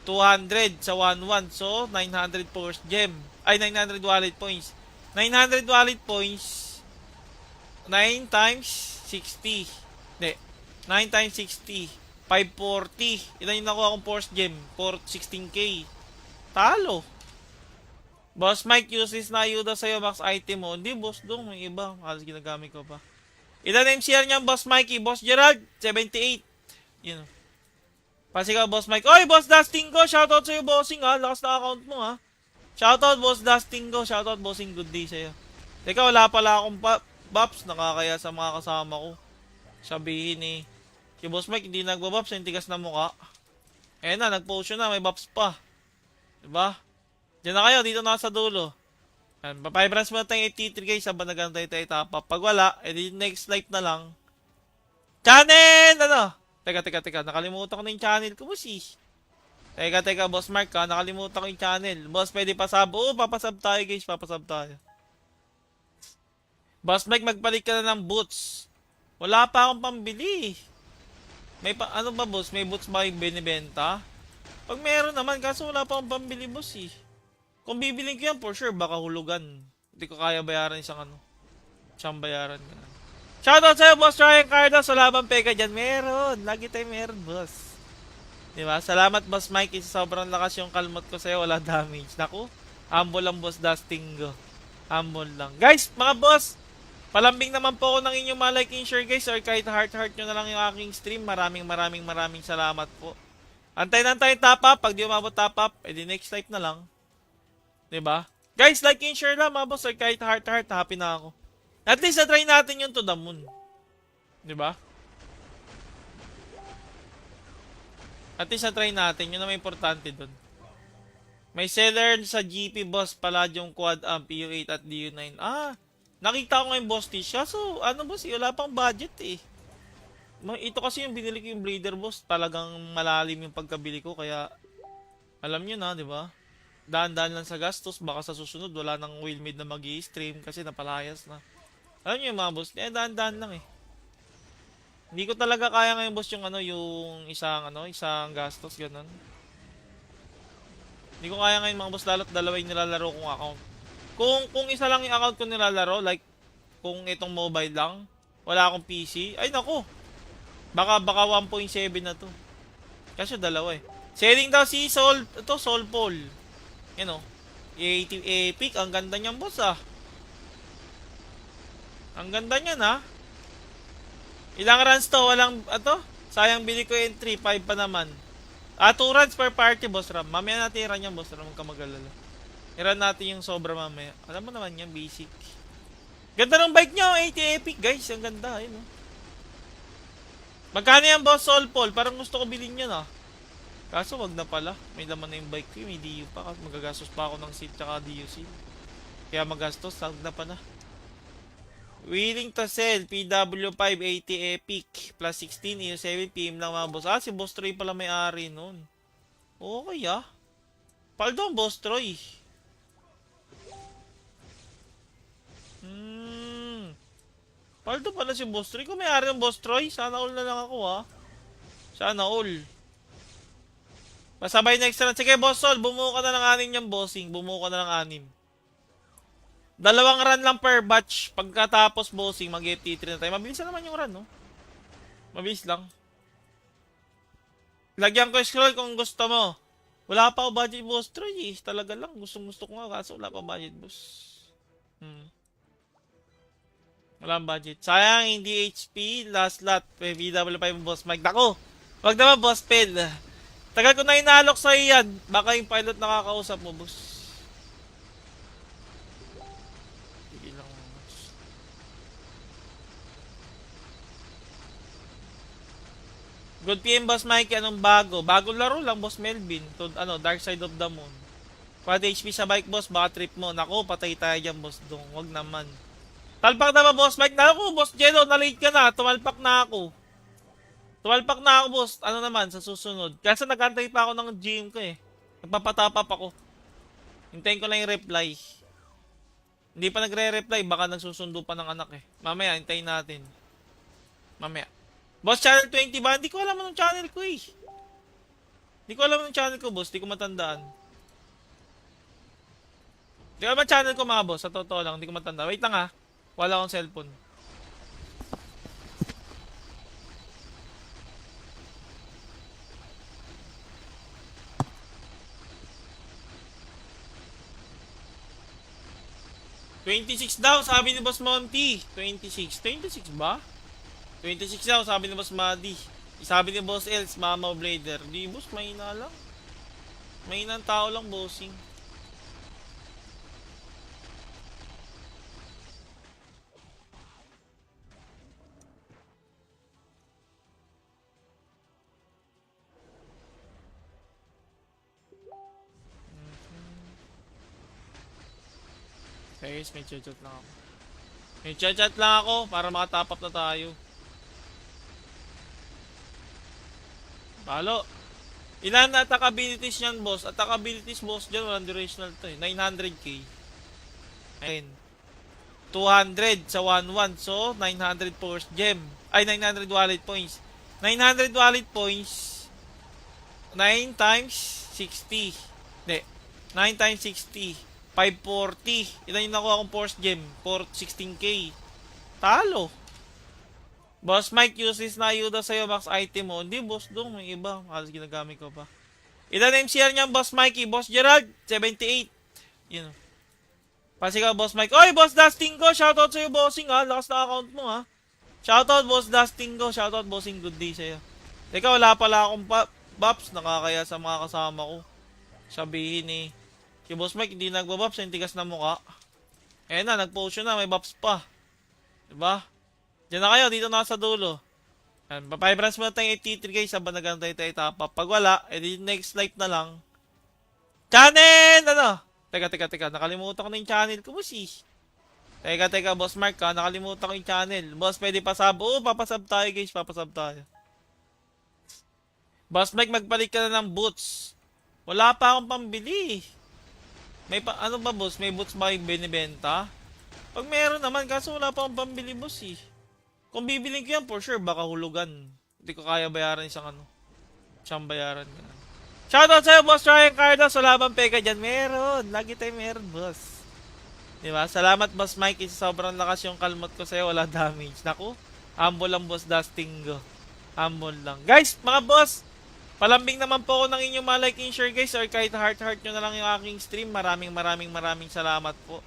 200 sa 1-1. So, 900 force gem. Ay, 900 wallet points. 900 wallet points. 9 times 60. Hindi. 9 times 60. 540. Ilan yung nakuha kong force gem? 16k. Talo. Boss Mike, uses na ayuda sa'yo max item mo. Hindi, boss dong. May iba. Halos ginagamit ko pa. Ilan MCR niyan, Boss Mikey? Boss Gerald, 78. Yun. Pasigaw, Boss Mike. Oy, Boss Dustin ko. Shoutout sa'yo, bossing ha. Lakas na account mo ha. Shoutout, Boss Dustin ko. Shoutout, bossing. Good day sa'yo. Teka, wala pala akong Baps. Nakakaya sa mga kasama ko. Sabihin eh. Si Boss Mike, hindi nagbabaps. Yung tigas na mukha. Eh na, nag-potion na. May Baps pa. Diba? Diyan na kayo, dito na sa dulo. Papibrans mo na tayong 83 guys, habang nagantay tayo tapa. Pag wala, edi next life na lang. Channel! Ano? Teka. Nakalimutan ko na yung channel ko, boss eh. Teka, Boss Mark ha. Nakalimutan ko yung channel. Boss, pwede pasab. Oo, papasab tayo guys. Papasab tayo. Boss Mike, magbalik ka na ng boots. Wala pa akong pambili. May ano ba, boss? May boots ba yung binibenta? Pag meron naman, kaso wala pa akong pambili, boss eh. Kung bibiling ko yan, for sure, baka hulugan. Hindi ko kaya bayaran isang bayaran. Shoutout sa'yo, Boss Ryan Carlos. Wala bang peka dyan? Meron. Lagi tayo meron, boss. Diba? Salamat, Boss Mike. Sobrang lakas yung kalmot ko sa'yo. Wala damage. Naku, humble lang, Boss Dustingo. Humble lang. Guys, mga boss, palambing naman po ako ng inyong like and share, guys. Or kahit heart nyo na lang yung aking stream. Maraming salamat po. Antayin top up. Pag di umabot top up, edi next life na lang. Diba? Guys, like and share lang mga boss. Or kahit heart, happy na ako. At least na-try natin yung to the moon. Diba? At least na-try natin. Yun na may importante dun. May seller sa GP boss pala yung quad amp PU8 at DU9. Nakita ko ngayon boss Tisha. So, ano boss? Wala pang budget eh. Ito kasi yung binili ko yung Blader boss. Talagang malalim yung pagkabili ko. Kaya, alam nyo na, diba? Daan-daan lang sa gastos, baka sa susunod wala nang wheelmade na mag-i-stream kasi napalayas na. Alam niyo yung mga boss, daan-daan lang eh. Hindi ko talaga kaya ngayon boss yung yung isang gastos ganun. Hindi ko kaya ngayon mga boss, lalo't dalawa yung nilalaro kong account. Kung isa lang yung account ko nilalaro, like kung itong mobile lang, wala akong PC, ay nako. Baka 1.7 na to. Kasi dalawa eh. Selling daw si Soul Paul. Yan o. 80 epic. Ang ganda niyan, boss ah. Ang ganda niyan ha. Ilang runs to? Walang, sayang bili ko yung 3-5 pa naman. 2 runs per party, boss Ram. Mamaya natin i-run yan, boss Ram. Huwag ka mag-alala. I-run natin yung sobra mamaya. Alam mo naman yan, basic. Ganda ng bike niya, 80 epic, guys. Ang ganda, ayun o. Magkano yan, boss Soul Paul? Parang gusto ko bilhin yan ah. Kaso wag na pala. May laman na yung bike ko. May DU pa. Kasi magagastos pa ako ng seat tsaka DU seat. Kaya magastos. Wag na pala. Willing to sell. PW5 80 epic. Plus 16. EU7 PM lang mga boss. Si Boss Troy pala may-ari nun. Okay ah. Paldo ang Boss Troy. Paldo pala si Boss Troy. Kung may-ari ng Boss Troy, sana all na lang ako ah. Sana all. Pasabay next round. Sige, Boss Sol, bumuo ka na ng 6 yung bossing. Bumuo ka na ng 6. 2 run lang per batch. Pagkatapos bossing, mag-FT3 na tayo. Mabilis na naman yung run, no? Mabilis lang. Lagyan ko scroll kung gusto mo. Wala pa ako budget, boss. Troy, talaga lang. Gusto ko nga. Kaso wala pa budget, boss. Wala ang budget. Sayang, hindi HP. Last lot. VW5 boss Mike. Dako. Wag naman, boss Pel. Tagal ko na inaalok sa iyan. Baka yung pilot nakakausap mo, boss. Sige Good PM, Boss Mikey. Anong bago? Bagong laro lang, Boss Melvin. To, Dark Side of the Moon. Quad HP sa bike, boss. Baka trip mo. Nako, patay tayo dyan, boss. Dong. Wag naman. Talpak na ba, Boss Mike? Naku, Boss Jello, na-late ka na. Tumalpak na ako. Tumalpak na ako, boss. Ano naman, sa susunod. Kasi nagantay pa ako ng gym ko eh. Nagpapatapap ako. Hintayin ko lang yung reply. Hindi pa nagre-reply. Baka nagsusundo pa ng anak eh. Mamaya, hintayin natin. Mamaya. Boss, channel 20 ba? Hindi ko alam anong channel ko eh. Hindi ko alam anong channel ko, boss. Hindi ko matandaan. Hindi ko alam ang channel ko, mga boss. Sa totoo lang, hindi ko matandaan. Wait lang ha. Wala akong cellphone. $26 daw, sabi ni Boss Monty. 26. 26 ba? 26 daw, sabi ni Boss Madi. Sabi ni Boss Els, Mama Blader. Di, boss, mahina lang. Mahina ang tao lang, bossing. Guys, may chat lang ako. May chat lang ako para makatap up na tayo. Balo. Ilan na attack abilities yan, boss? Attack abilities, boss, dyan. Walang durational to eh. 900k. Ayun. 200 sa 1-1. So, 900 first gem. Ay, 900 wallet points. 900 wallet points. 9 times 60. Hindi. 9 times 60. 540. Ilan yung nakuha akong first gem? 16k. Talo. Boss Mike, useless na ayuda sa'yo, max item mo. Hindi, boss, dong, may iba. Halos ginagamit ko pa. Ilan MCR niyan, Boss Mikey? Boss Gerald, 78. Yun. Pasigaw, Boss Mike. Oy, Boss Dustin ko, shoutout sa'yo, bossing ha. Lakas na account mo ha. Shoutout, Boss Dustin ko. Shoutout, bossing, good day sa'yo. Teka, wala pala akong Bops. Nakakaya sa mga kasama ko. Sabihin eh. Si Boss Mike, hindi nagbabops, yung tigas na mukha. Eh na, nag-potion na, may Bops pa. Diba? Diyan na kayo, dito na sa dulo. Yan, papibrans mo na tayong 83 guys, sabang nagantay tayo tapa. Pag wala, edi next life na lang. Channel! Ano? Teka, nakalimutan ko na yung channel ko, boss eh. Teka, Boss Mark ha, nakalimutan ko yung channel. Boss, pwede pasab. Oo, papasab tayo guys, papasab tayo. Boss Mike, magpalit ka na ng boots. Wala pa akong pambili. May ano ba, boss? May boots ba yung binibenta? Pag meron naman, kaso wala pa akong pambili, boss eh. Kung bibiling ko yan, for sure, baka hulugan. Hindi ko kaya bayaran isang Siyang bayaran ka. Shoutout sa'yo, Boss Ryan Cardos. Wala bang peka dyan? Meron. Lagi tayo meron, boss. Diba? Salamat, Boss Mike. Sobrang lakas yung kalmot ko sa'yo. Wala damage. Naku, humble lang, Boss Dusting go. Humble lang. Guys, mga boss, palambing naman po ako ng inyong mga like and share, guys. Or kahit heart nyo na lang yung aking stream. Maraming salamat po.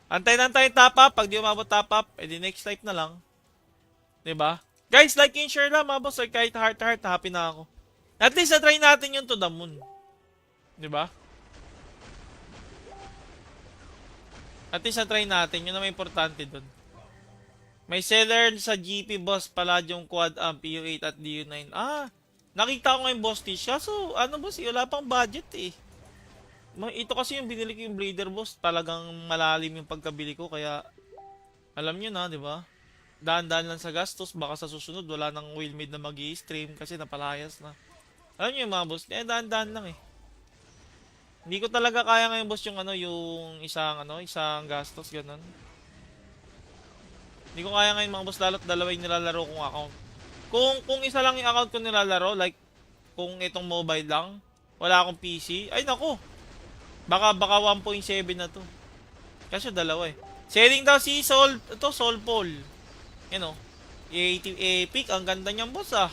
Antayin top up. Pag di umabot top up, edi next type na lang. Diba? Guys, like and share lang mga boss. Or kahit heart, happy na ako. At least na-try natin yung to the moon. Diba? At least na-try natin. Yun na may importante dun. May seller sa GP boss Palladium Quad Amp PU8 at DU9. Nakita ko ngayon boss Tish. So, boss, wala pang budget eh. Ito kasi yung binili ko yung Blader boss. Talagang malalim yung pagkabili ko. Kaya, alam nyo na, diba? Daan-daan lang sa gastos, baka sa susunod wala nang wheelmade na mag-i-stream kasi napalayas na. Alam nyo yung mga boss, daan-daan lang eh. Hindi ko talaga kaya ngayon boss yung yung isang gastos ganun. Hindi ko kaya ngayon mga boss, lalo't dalawa yung nilalaro kong account. Kung isa lang yung account ko nilalaro, like kung itong mobile lang, wala akong PC, ay nako. Baka 1.7 na to. Kasi dalawa eh. Selling daw si Soul Paul. Yan o. 80 epic. Ang ganda niyan, boss ah.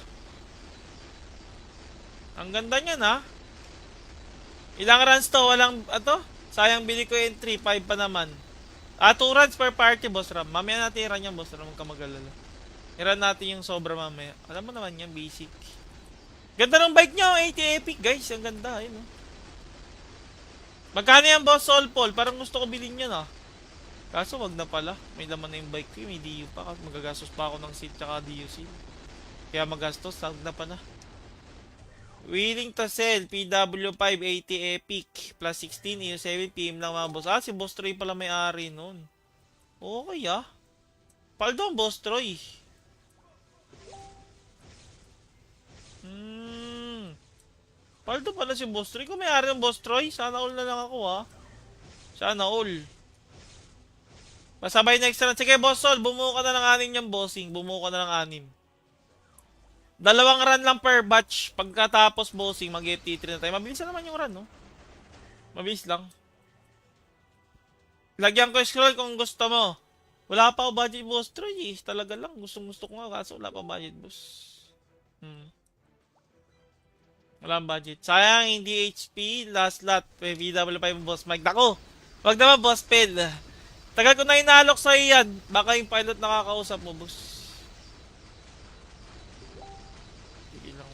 Ang ganda niyan ha. Ilang runs to? Walang, sayang bili ko yung 3, 5 pa naman. 2 runs per party, boss Ram. Mamaya natin i-run yan, boss Ram. Huwag ka mag-alala. I-run natin yung sobra mamaya. Alam mo naman yan, basic. Ganda ng bike niya, 80 epic, guys. Ang ganda, yun o. Magkano yan, boss Soul Paul? Parang gusto ko bilhin yan ah. Kaso wag na pala. May laman na yung bike ko. May DU pa. Magagastos pa ako ng seat tsaka DU seal. Kaya magastos. Wag na pala. Willing to sell, PW5, 80 Epic, plus 16, EU7, PM lang mga boss. Ah, si Boss Troy pala may-ari nun. Okay ah. Paldo ang Boss Troy. Paldo pala si Boss Troy. Kung may-ari ng Boss Troy, sana all na lang ako ah. Sana all. Masabay next round. Sige, Boss Sol, bumuo ka na ng 6 yung bossing. Bumuo ka na ng 6. 2 run lang per batch. Pagkatapos bossing, mag-FT3 na tayo. Mabilis na naman yung run, no? Mabilis lang. Lagyan ko scroll kung gusto mo. Wala pa ako budget, Boss Troy eh. Talaga lang. Gusto ko nga kaso wala pa budget, boss. Wala ang budget. Sayang, hindi HP. Last lot. VW5 Boss Mike. Nako! Wag naman, Boss Pel. Tagal ko na inalok sa iyan. Baka yung pilot nakakausap mo, boss. Sige lang.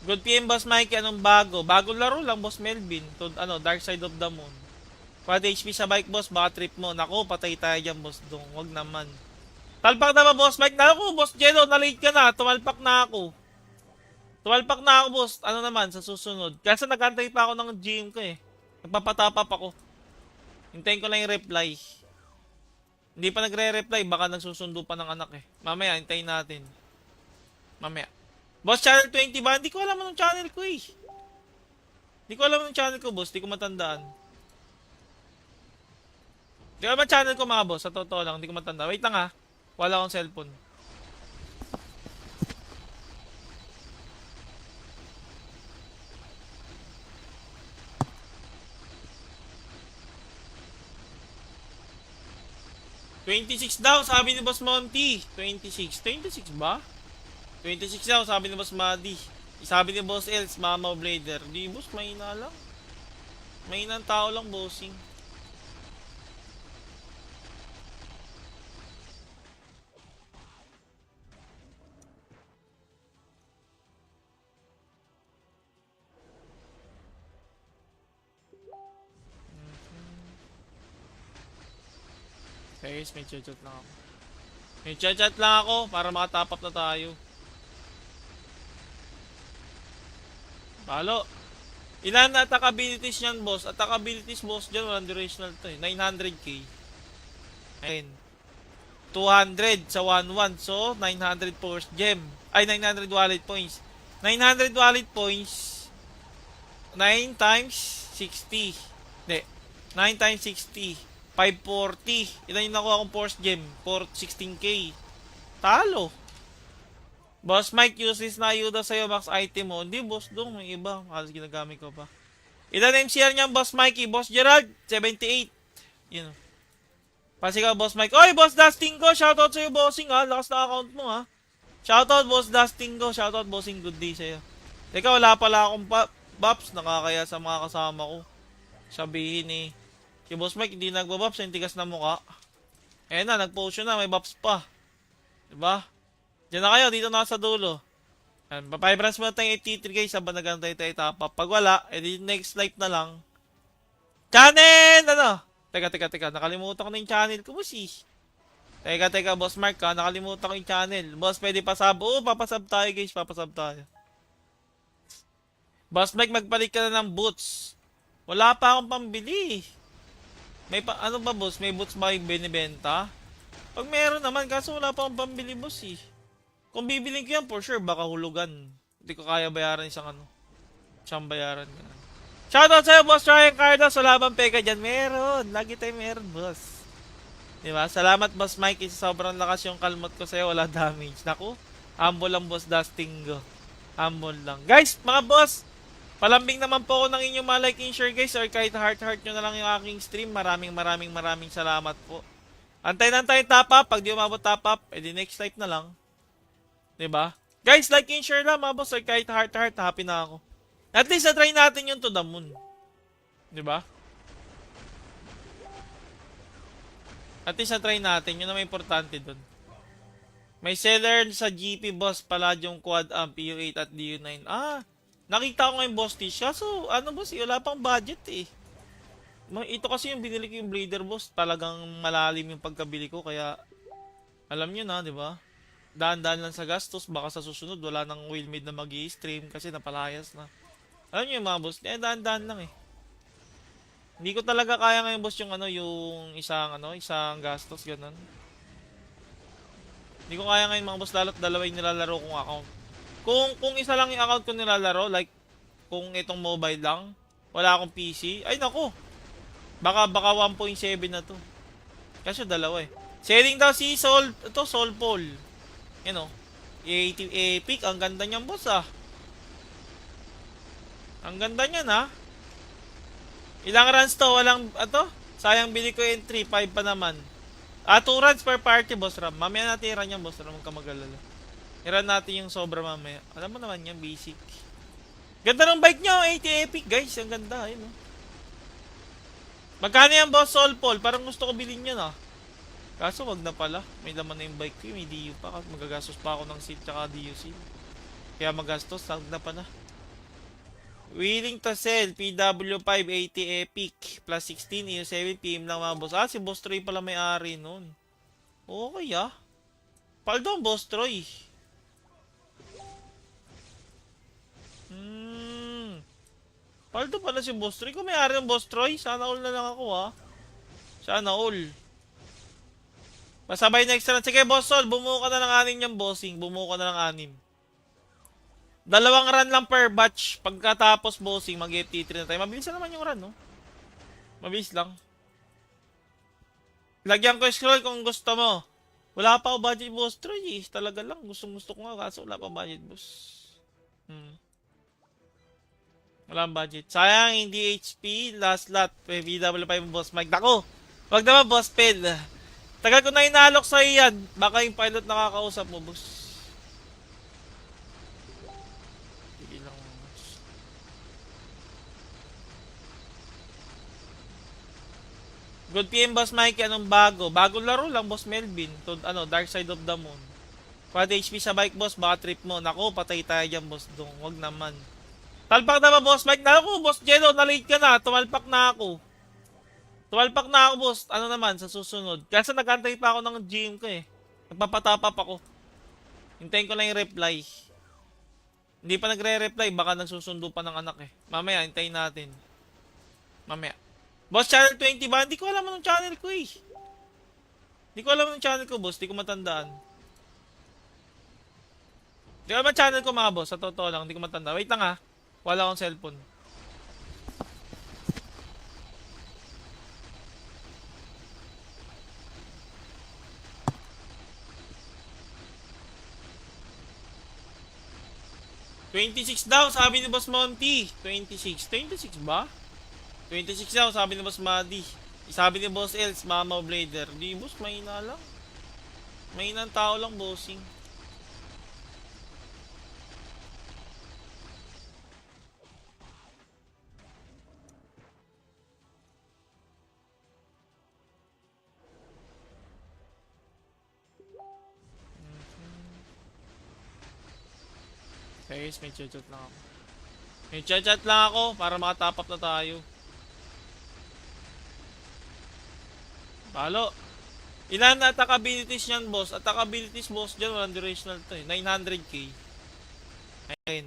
Good PM, Boss Mike. Anong bago? Bagong laro lang, Boss Melvin. To, Dark Side of the Moon. Quad HP sa bike, boss. Baka trip mo. Nako, patay tayo dyan, boss. Dong. Wag naman. Talpak na ba, Boss Mike? Nako, Boss Jello. Na-late ka na. Tumalpak na ako. Tumalpak na ako, boss. Ano naman, sa susunod. Kasi nagantay pa ako ng gym ko eh. Nagpapatapap ako. Hintayin ko lang yung reply. Hindi pa nagre-reply. Baka nagsusundo pa ng anak eh. Mamaya, hintayin natin. Mamaya. Boss, channel 20 ba? Hindi ko alam anong channel ko eh. Hindi ko alam anong channel ko, boss. Hindi ko matandaan. Hindi ko alam channel ko, mga boss. Sa totoo lang, hindi ko matandaan. Wait lang ha. Wala akong cellphone. $26 daw, sabi ni Boss Monty. 26. 26 ba? 26 daw, sabi ni Boss Madi. Sabi ni Boss Els, Mama Blader. Di, boss, mahina lang. Mahina ang tao lang, bossing. Guys, may chat lang ako. May chat lang ako para makatap up na tayo. Palo. Ilan na attack abilities yan, boss? Attack abilities, boss, dyan. Walang durational to eh. 900k. Ayun. 200 sa 1-1. So, 900 force gem. Ay, 900 wallet points. 900 wallet points. 9 times 60. Hindi. 9 times 60. 540. Ilan yung nakuha akong force gem? 16k. Talo. Boss Mike, useless na ayuda sa'yo, max item mo. Hindi, boss, dong. May iba. Halos ginagamit ko pa. Ilan MCR niyan, Boss Mikey? Boss Gerald, 78. Yun. Pasikaw, Boss Mike. Oy, Boss Dustin ko. Shoutout sa'yo, bossing, ha. Lakas na account mo, ha. Shoutout, Boss Dustin ko. Shoutout, bossing. Good day sa'yo. Teka, wala pala akong Baps. Nakakaya sa mga kasama ko. Sabihin eh. Si Boss Mike, hindi nagbabaps. Yung tigas na mukha. Eh na, nag-post na. May baps pa. Diba? Diyan na kayo, dito na sa dulo. Papaibrands mo na tayong 83 guys, sabang nagantay tayo tapap. Pag wala, edi next life na lang. Channel! Ano? Teka. Nakalimutan ko na yung channel ko, boss eh. Teka, Boss Mark ha. Nakalimutan ko yung channel. Boss, pwede pasab. Oo, papasab tayo guys. Papasab tayo. Boss Mike, magpalit ka na ng boots. Wala pa akong pambili. May ano ba, boss? May boots ba yung binibenta? Pag meron naman, kaso wala pa akong pambili, boss eh. Kung bibiling ko yan, for sure, baka hulugan. Hindi ko kaya bayaran isang bayaran. Shoutout sa'yo, Boss Ryan Cardos. Wala bang peka dyan? Meron. Lagi tayo meron, boss. Diba? Salamat, Boss Mike. Isa sobrang lakas yung kalmot ko sa'yo. Wala damage. Naku, humble lang, Boss Dustingo. Humble lang. Guys, mga boss, palambing naman po ako ng inyong mga like and share, guys. Or kahit heart nyo na lang yung aking stream. Maraming salamat po. Antayin top up. Pag di umabot top up, edi next life na lang. Diba? Guys, like and share lang mga boss. Or kahit heart, happy na ako. At least na-try natin yung to the moon. Diba? At least na-try natin. Yun na may importante dun. May seller sa GP boss pala yung quad amp PU8 at DU9. Ah, nakita ko ngayon boss Tish. So, ano boss, wala pang budget eh. Ito kasi yung binili ko yung blader boss. Talagang malalim yung pagkabili ko. Kaya Alam nyo na, di ba? Daan-daan lang sa gastos, baka sa susunod wala nang wheelmade na mag-i-stream kasi napalayas na. Alam nyo yung mga boss, daan-daan lang eh. Hindi ko talaga kaya ngayon boss yung isang gastos ganun. Hindi ko kaya ngayon mga boss lalo't dalawa yung nilalaro kong account. Kung isa lang yung account ko nilalaro, like kung itong mobile lang, wala akong PC, ay nako. Baka 1.7 na to. Kasi dalawa eh. Selling daw si Soul Paul. Yan o. 80 epic, ang ganda niyan boss ah. Ang ganda niyan ah. Ilang runs to? Walang, sayang bili ko yung 3-5 pa naman. 2 runs per party, boss Ram. Mamaya natin i-run yan, boss Ram. Huwag ka mag-alala. I-run natin yung sobra mamaya. Alam mo naman yan, basic. Ganda ng bike nyo, 80 epic, guys. Ang ganda, ayun oh. Magkano yan, boss Soul Paul? Parang gusto ko bilhin yan ah. Kaso wag na pala. May laman na yung bike ko, may DU pa. Magagastos pa ako ng seat tsaka DUC. Kaya magastos, wag na pala. Willing to sell, PW5 80 epic, plus 16, EU7 PM lang mga boss. Si Boss Troy pala may-ari nun. Okay ah. Paldo, Boss Troy. Paldo pala si Boss Troy. Kung may-ari ng Boss Troy, sana all na lang ako ah. Sana all. Masabay next round. Sige, Boss Sol, bumuo ka na ng 6 niyang bossing. Bumuo ka na ng 6. 2 run lang per batch. Pagkatapos bossing, mag-FT3 na tayo. Mabilis na naman yung run, no? Mabilis lang. Lagyan ko scroll kung gusto mo. Wala pa ako budget, boss. Troy, eh. Talaga lang. Gusto ko nga. Kaso wala pa budget, boss. Wala budget. Sayang, hindi HP. Last lot. VW5 boss Mike. Dako. Wag naman, boss Pel. Tagal ko na inalok sa iyan. Baka yung pilot nakakausap mo, boss. Good PM, Boss Mikey. Anong bago? Bagong laro lang, Boss Melvin. Dark Side of the Moon. 4 HP sa bike, boss. Baka trip mo. Nako, patay tayo dyan, boss. Dong. Wag naman. Talpak na ba, Boss Mike? Naku, Boss Jello, na-late ka na. Tumalpak na ako. Boss. Ano naman, sa susunod. Kasi nag-antay pa ako ng gym ko eh. Nagpapatapap ako. Hintayin ko lang yung reply. Hindi pa nagre-reply. Baka nagsusundo pa ng anak eh. Mamaya, hintayin natin. Mamaya. Boss, channel 20 ba? Hindi ko alam anong channel ko eh. Hindi ko alam anong channel ko, boss. Hindi ko matandaan. Hindi ko alam channel ko, mga boss. Sa totoo lang, hindi ko matandaan. Wait lang ha. Wala akong cellphone. $26 daw, sabi ni Boss Monty. 26 ba? 26 daw, sabi ni Boss Madi. Sabi ni Boss Els, Mama Blader. Di, boss, mahina lang. Mahinang tao lang, bossing. Guys, may chat lang ako. May chat lang ako para makatap up na tayo. Palo. Ilan na attack abilities yan, boss? Attack abilities, boss, dyan. Walang durational to eh. 900k. Ayun.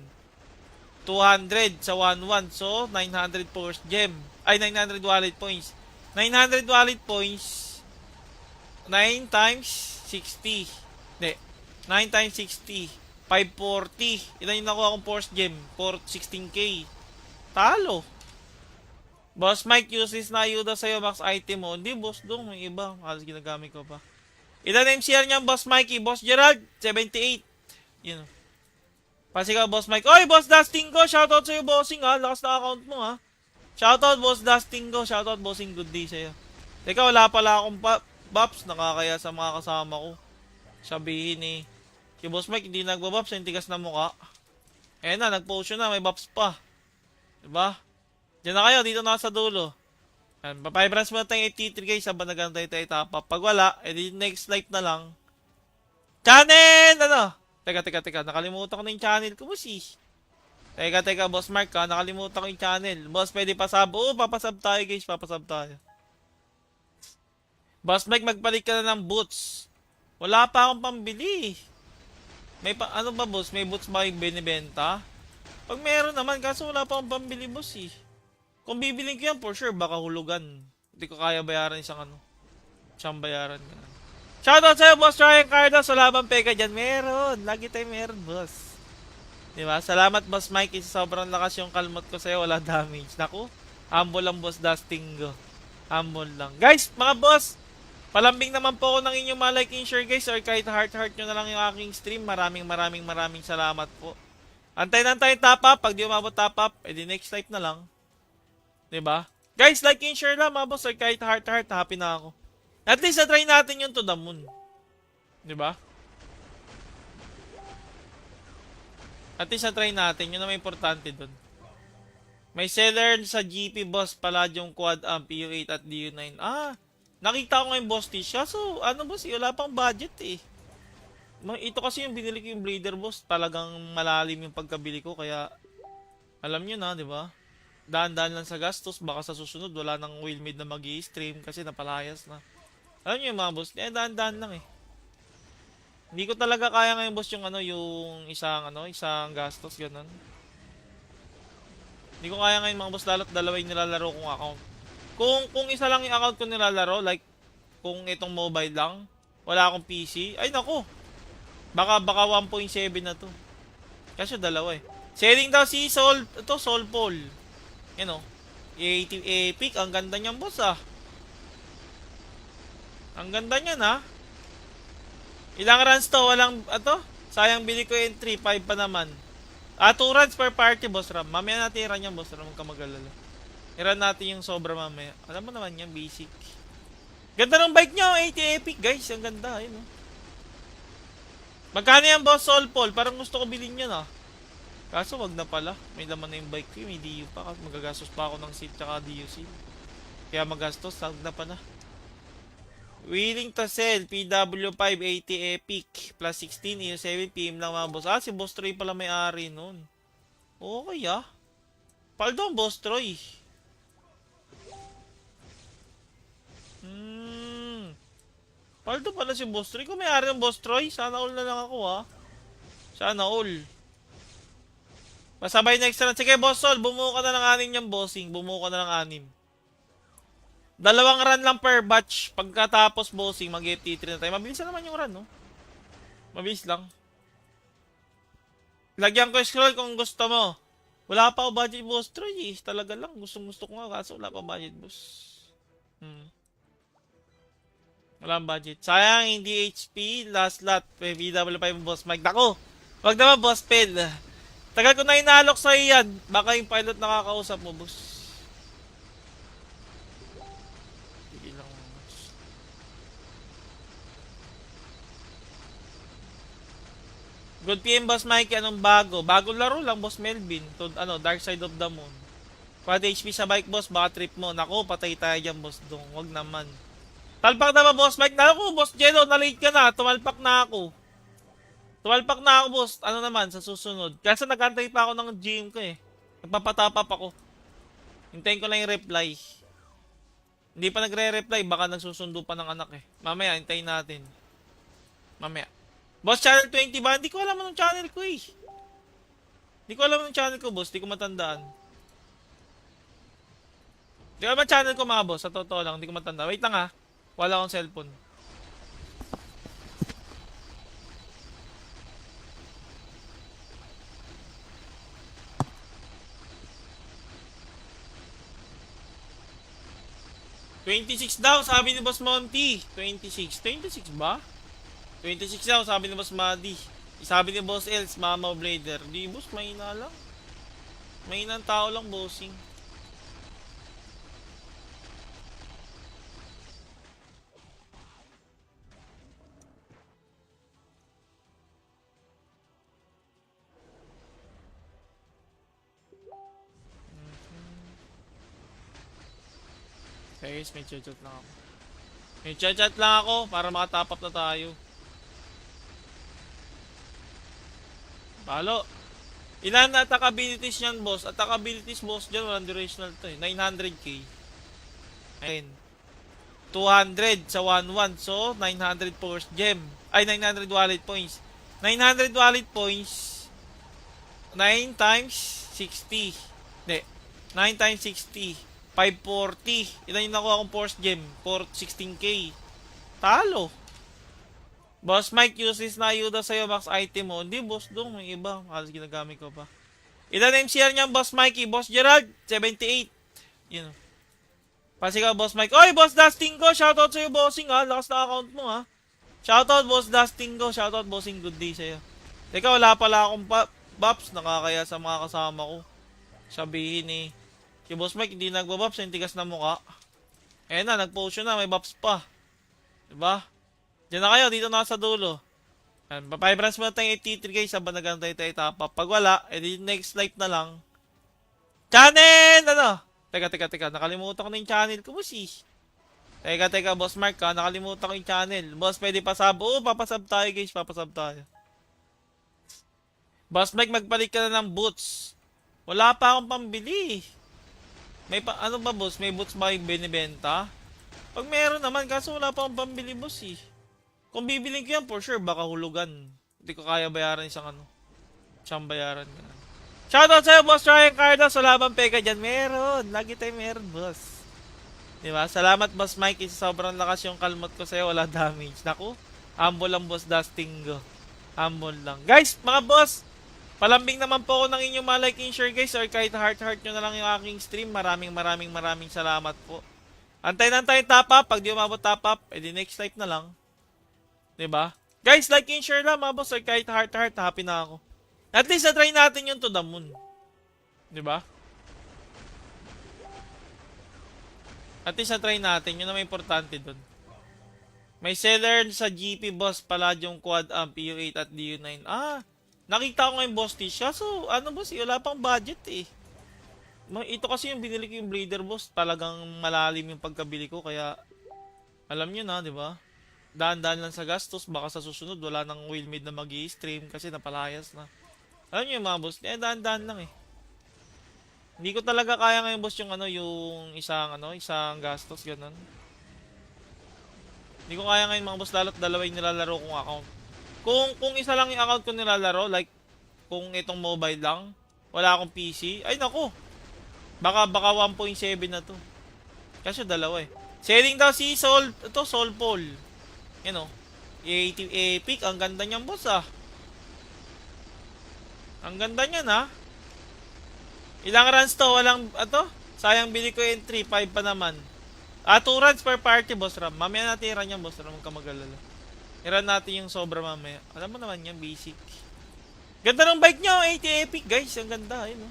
200 sa 1-1. So, 900 force gem. Ay, 900 wallet points. 900 wallet points. 9 times 60. Hindi. 9 times 60. 540. Ilan yung nakuha akong force gem? 16k. Talo. Boss Mike, useless na ayuda sa'yo, max item mo. Hindi, boss, dong. May iba. Halos ginagamit ko pa. Ilan MCR niyan, Boss Mikey? Boss Gerald, 78. Yun. Pasigaw, Boss Mike. Oy, Boss Dustin ko. Shoutout sa'yo, bossing, ha. Lakas na account mo, ha. Shoutout, Boss Dustin ko. Shoutout, bossing. Good day sa'yo. Teka, wala pala akong Baps. Nakakaya sa mga kasama ko. Sabihin eh. Si Boss Mike, hindi nagbabaps. Yung tigas na mukha. Eh na, nag-post na. May baps pa. Diba? Diyan na kayo, dito na sa dulo. Pa-5 mo tayong 83 guys, sabang nagantay tayo top up. Pag wala, edi next life na lang. Channel! Ano? Teka, nakalimutan ko na yung channel ko, boss eh. Teka, Boss Mark ha, nakalimutan ko yung channel. Boss, pwede pasab. Oo, papasab tayo guys, papasab tayo. Boss Mike, magpalit ka na ng boots. Wala pa akong pambili. May ano ba boss? May boots ba yung binibenta? Pag meron naman, kaso wala pa akong pambili boss eh. Kung bibiling ko yan, for sure, baka hulugan. Hindi ko kaya bayaran isang ano. Siyang bayaran ka. Shoutout sa'yo, boss Ryan Cardos. Wala bang peka dyan? Meron. Lagi tayo meron, boss. Diba? Salamat, boss Mike. Isa sobrang lakas yung kalmot ko sa'yo. Wala damage. Naku, humble lang, boss Dusting go. Humble lang. Guys, mga boss, palambing naman po ako ng inyong mga like and share, guys. Or kahit heart nyo na lang yung aking stream. Maraming salamat po. Antayin top up. Pag di umabot top up, edi next live na lang. Diba? Guys, like and share lang, mga boss. Or kahit heart, happy na ako. At least, na-try natin yung to the moon. Diba? At least, na-try natin. Yun na may importante dun. May seller sa GP, boss, Palladium Quad Amp, PU8 at DU9. Nakita ko nga yung boss t-shirt. So, ano boss, wala pang budget eh. Ito kasi yung binili ko yung Blader, boss. Talagang malalim yung pagkabili ko. Kaya, alam nyo na, diba? Daan-daan lang sa gastos. Baka sa susunod, wala nang wheelmade na mag-i-stream kasi napalayas na. Alam nyo yung mga boss, daan-daan lang eh. Hindi ko talaga kaya ngayon boss yung yung isang gastos ganun. Hindi ko kaya ngayon mga boss, lalo't dalawa yung nilalaro kong account. Kung isa lang yung account ko nilalaro, like kung itong mobile lang, wala akong PC, ay nako. Baka 1.7 na to. Kasi dalawa eh. Selling daw si Soul Paul. Yan o. 80 Epic, ang ganda niyan boss ah. Ang ganda niyan ha. Ilang runs to? Walang, sayang bili ko yung 3.5 pa naman. 2 runs per party, boss Ram. Mamaya natin i-run yan, boss Ram. Huwag ka mag-alala. I-run natin yung sobra mamaya. Alam mo naman yan, basic. Ganda ng bike nyo, 80 Epic, guys. Ang ganda, ayun oh. Magkano yan, boss Soul Paul? Parang gusto ko bilhin yan ah. Kaso wag na pala. May laman na yung bike ko, may DU pa. Kasi magagastos pa ako ng seat tsaka DUC. Kaya magastos, wag na pa na. Willing to sell, PW5, 80 Epic, plus 16, EU7, PM lang mga boss. Si Boss Troy pala may-ari nun. Okay ah. Paldo ang Boss Troy. Paldo pala si Boss Troy. Kung may-ari ng Boss Troy, sana all na lang ako ah. Sana all. Masabay next run. Sige Boss Sol, bumuo ka na ng 6 yung bossing. Bumuo ka na ng 6. 2 run lang per batch. Pagkatapos bossing, mag-FT3 na tayo. Mabilis na naman yung run, no? Mabilis lang. Lagyan ko scroll kung gusto mo. Wala pa ako budget, boss Troy eh. Talaga lang. Gusto ko nga. Kaso wala pa budget, boss. Wala budget. Sayang, hindi HP. Last lot. BW5 boss Mike. Dako. Wag naman, boss Pel. Tagal ko na inalok sa iyan. Baka yung pilot nakakausap mo, boss. Good PM, Boss Mikey. Anong bago? Bagong laro lang, Boss Melvin. To, Dark Side of the Moon. Pwede HP sa bike, boss. Baka trip mo. Nako, patay tayo dyan, boss Dong. Wag naman. Talpak na ba, Boss Mike? Naku, Boss Jello, na-late ka na. Tumalpak na ako. Boss. Ano naman, sa susunod. Kasi nagantay pa ako ng gym ko eh. Nagpapatapap ako. Hintayin ko lang yung reply. Hindi pa nagre-reply. Baka nagsusundo pa ng anak eh. Mamaya, hintayin natin. Mamaya. Boss, channel 20 ba? Hindi ko alam anong channel ko eh. Hindi ko alam anong channel ko, boss. Hindi ko matandaan. Hindi ko alam ang channel ko, mga boss. Sa totoo lang, hindi ko matandaan. Wait lang ha. Wala akong cellphone. $26 daw, sabi ni Boss Monty. 26 ba? 26 daw, sabi ni Boss Madi. Sabi ni Boss Els, Mama Blader. Di, boss, mahina lang. Mahinang tao lang, bossing. Guys, may chat lang ako. May chat lang ako para makatap up na tayo. Palo. Ilan na attack abilities yan, boss? Attack abilities, boss, dyan. Walang durational to eh. 900k. Ayun. 200 sa 1-1. So, 900 force gem. Ay, 900 wallet points. 900 wallet points. 9 times 60. Hindi. 9 times 60. 540. Ilan yung nakuha kong force gem? 16k. Talo. Boss Mike, uses na ayuda sa'yo max item mo. Hindi, boss dong. May iba. Halos ginagamit ko pa. Ilan MCR niyan, Boss Mikey? Boss Gerald, 78. Yun. Pasigaw, Boss Mike. Oy, Boss Dustin ko. Shoutout sa'yo, bossing ha. Lakas na account mo ha. Shoutout, Boss Dustin ko. Shoutout, bossing. Good day sa'yo. Teka, wala pala akong Baps. Nakakaya sa mga kasama ko. Sabihin eh. Si Boss Mike hindi nagbabaps. Yung tigas na mukha. Eh na, nag-potion na. May baps pa. Diba? Diyan na kayo. Dito na sa dulo. Papaybrands mo na tayong 83 guys. Habang nagantay tayo tapap. Pag wala, edi next life na lang. Channel! Ano? Teka. Nakalimutan ko na yung channel ko, boss eh. Teka, Boss Mark ha. Nakalimutan ko yung channel. Boss, pwede pasab. Oo, papasab tayo guys. Papasab tayo. Boss Mike, magbalik ka na ng boots. Wala pa akong pambili. Ano ba, boss? May boots ba yung binibenta? Pag meron naman, kaso wala pa akong pambili, boss eh. Kung bibiling ko yan, for sure, baka hulugan. Hindi ko kaya bayaran isang bayaran. Shoutout sa'yo, Boss Ryan Carlos. Wala bang peka dyan? Meron. Lagi tayo meron, boss. Diba? Salamat, Boss Mike. Sobrang lakas yung kalmot ko sa'yo. Wala damage. Naku, humble lang, Boss Dustingo. Humble lang. Guys, mga boss, palambing naman po ako ng inyong like and share, guys. Or kahit heart nyo na lang yung aking stream. Maraming salamat po. Antayin top up. Pag di umabot top up, edi next life na lang. Diba? Guys, like and share lang mga boss. Or kahit heart, happy na ako. At least na-try natin yung to the moon. Diba? At least na-try natin. Yun na may importante dun. May seller sa GP boss pala yung quad amp PU8 at DU9. Nakita ko ngayon boss Tisha. So, ano boss, wala pang budget eh. Ito kasi yung binili ko yung Blader boss. Talagang malalim yung pagkabili ko. Kaya, alam nyo na, diba? Daan-daan lang sa gastos, baka sa susunod wala nang wheelmade na mag-i-stream kasi napalayas na. Alam niyo yung mga boss, daan-daan lang eh. Hindi ko talaga kaya ngayon boss yung isang gastos ganun. Hindi ko kaya ngayon mga boss, lalo't dalawa yung nilalaro kong account. Kung isa lang yung account ko nilalaro, like kung itong mobile lang, wala akong PC, ay nako. Baka 1.7 na to. Kasi dalawa eh. Selling daw si Soul Paul. Yan o. 80 epic. Ang ganda niyan, boss ah. Ang ganda niyan ha. Ilang runs to? Sayang bili ko yung 3-5 pa naman. 2 runs per party, boss Ram. Mamaya natin i-run yan, boss Ram. Huwag ka mag-alala. I-run natin yung sobra mamaya. Alam mo naman yan, basic. Ganda ng bike niya, 80 epic guys. Ang ganda, ayun o.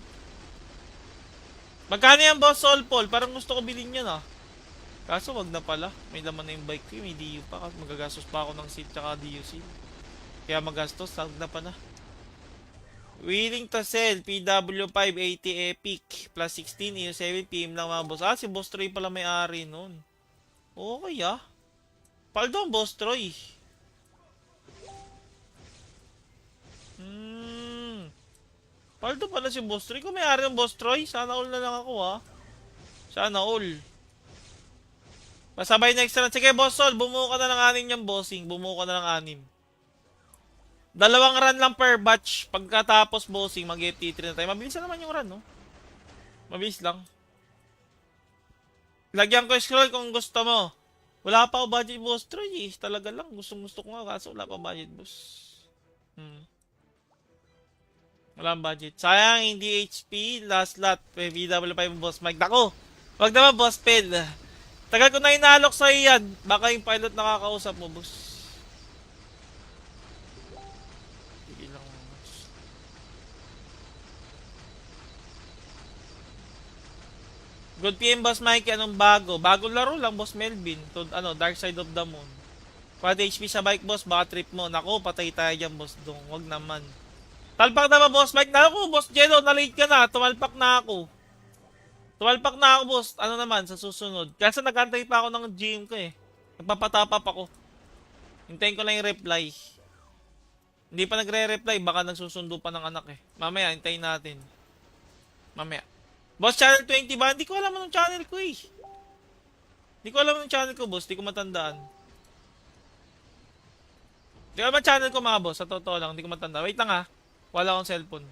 Magkano yan, boss Soul Paul? Parang gusto ko bilhin yan ah. Kaso wag na pala. May laman na yung bike ko. May DU pa. Kasi magagastos pa ako ng seat tsaka DU seat. Kaya magastos. Wag na pala. Willing to sell. PW5 80 epic. Plus 16. EU7 PM lang mga boss. Si Boss Troy pala may-ari nun. Okay ah. Paldo ang Boss Troy. Paldo pala si Boss Troy. Kung may-ari ng Boss Troy, sana all na lang ako ah. Sana all. Pasabay next run. Sige, Boss Sol, bumuo ka na ng 6 yung bossing. Bumuo ka na ng 6. 2 run lang per batch. Pagkatapos bossing, mag-FT3 na tayo. Mabilis na naman yung run, no? Mabilis lang. Lagyan ko scroll kung gusto mo. Wala pa ako budget, boss. Troy, talaga lang. Gusto ko nga. Kaso wala pa budget, boss. Wala ang budget. Sayang, hindi HP. Last lot. VW5 boss Mike. Dako. Wag naman, boss Pel. Tagal ko na inaalok sa iyan. Baka yung pilot nakakausap mo, boss. Sige lang, boss. Good PM, Boss Mikey. Anong bago? Bagong laro lang, Boss Melvin. Dark Side of the Moon. 4 HP sa bike, boss. Baka trip mo. Naku, patay tayo dyan, boss. Dong. Wag naman. Talpak na ba, Boss Mike? Naku, Boss Jello. Na-late ka na. Tumalpak na ako. Boss. Ano naman, sa susunod. Kasi nagantay pa ako ng gym ko eh. Nagpapatapap ako. Hintayin ko lang yung reply. Hindi pa nagre-reply. Baka nagsusundo pa ng anak eh. Mamaya, hintayin natin. Mamaya. Boss, channel 20 ba? Hindi ko alam anong channel ko eh. Hindi ko alam anong channel ko, boss. Hindi ko matandaan. Di ba channel ko mga boss? Sa totoo lang, hindi ko matanda. Wait lang ha. Wala akong cellphone.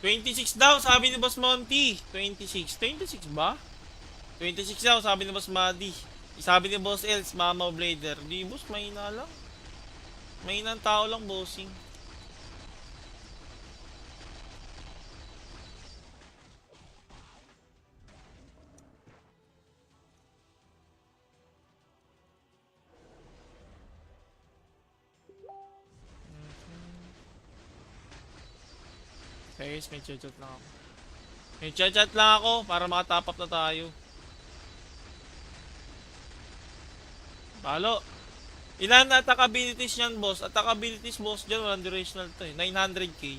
$26 daw, sabi ni Boss Monty. 26. 26 ba? 26 daw, sabi ni Boss Madi. Sabi ni Boss Els, Mama Blader. Di boss, mahina lang. Mahina ang tao lang, bossing. Guys, may chat lang ako. May chat lang ako para makatap up na tayo. Balo. Ilan na attack abilities yan, boss? Attack abilities, boss, dyan. Walang durational to eh. 900k.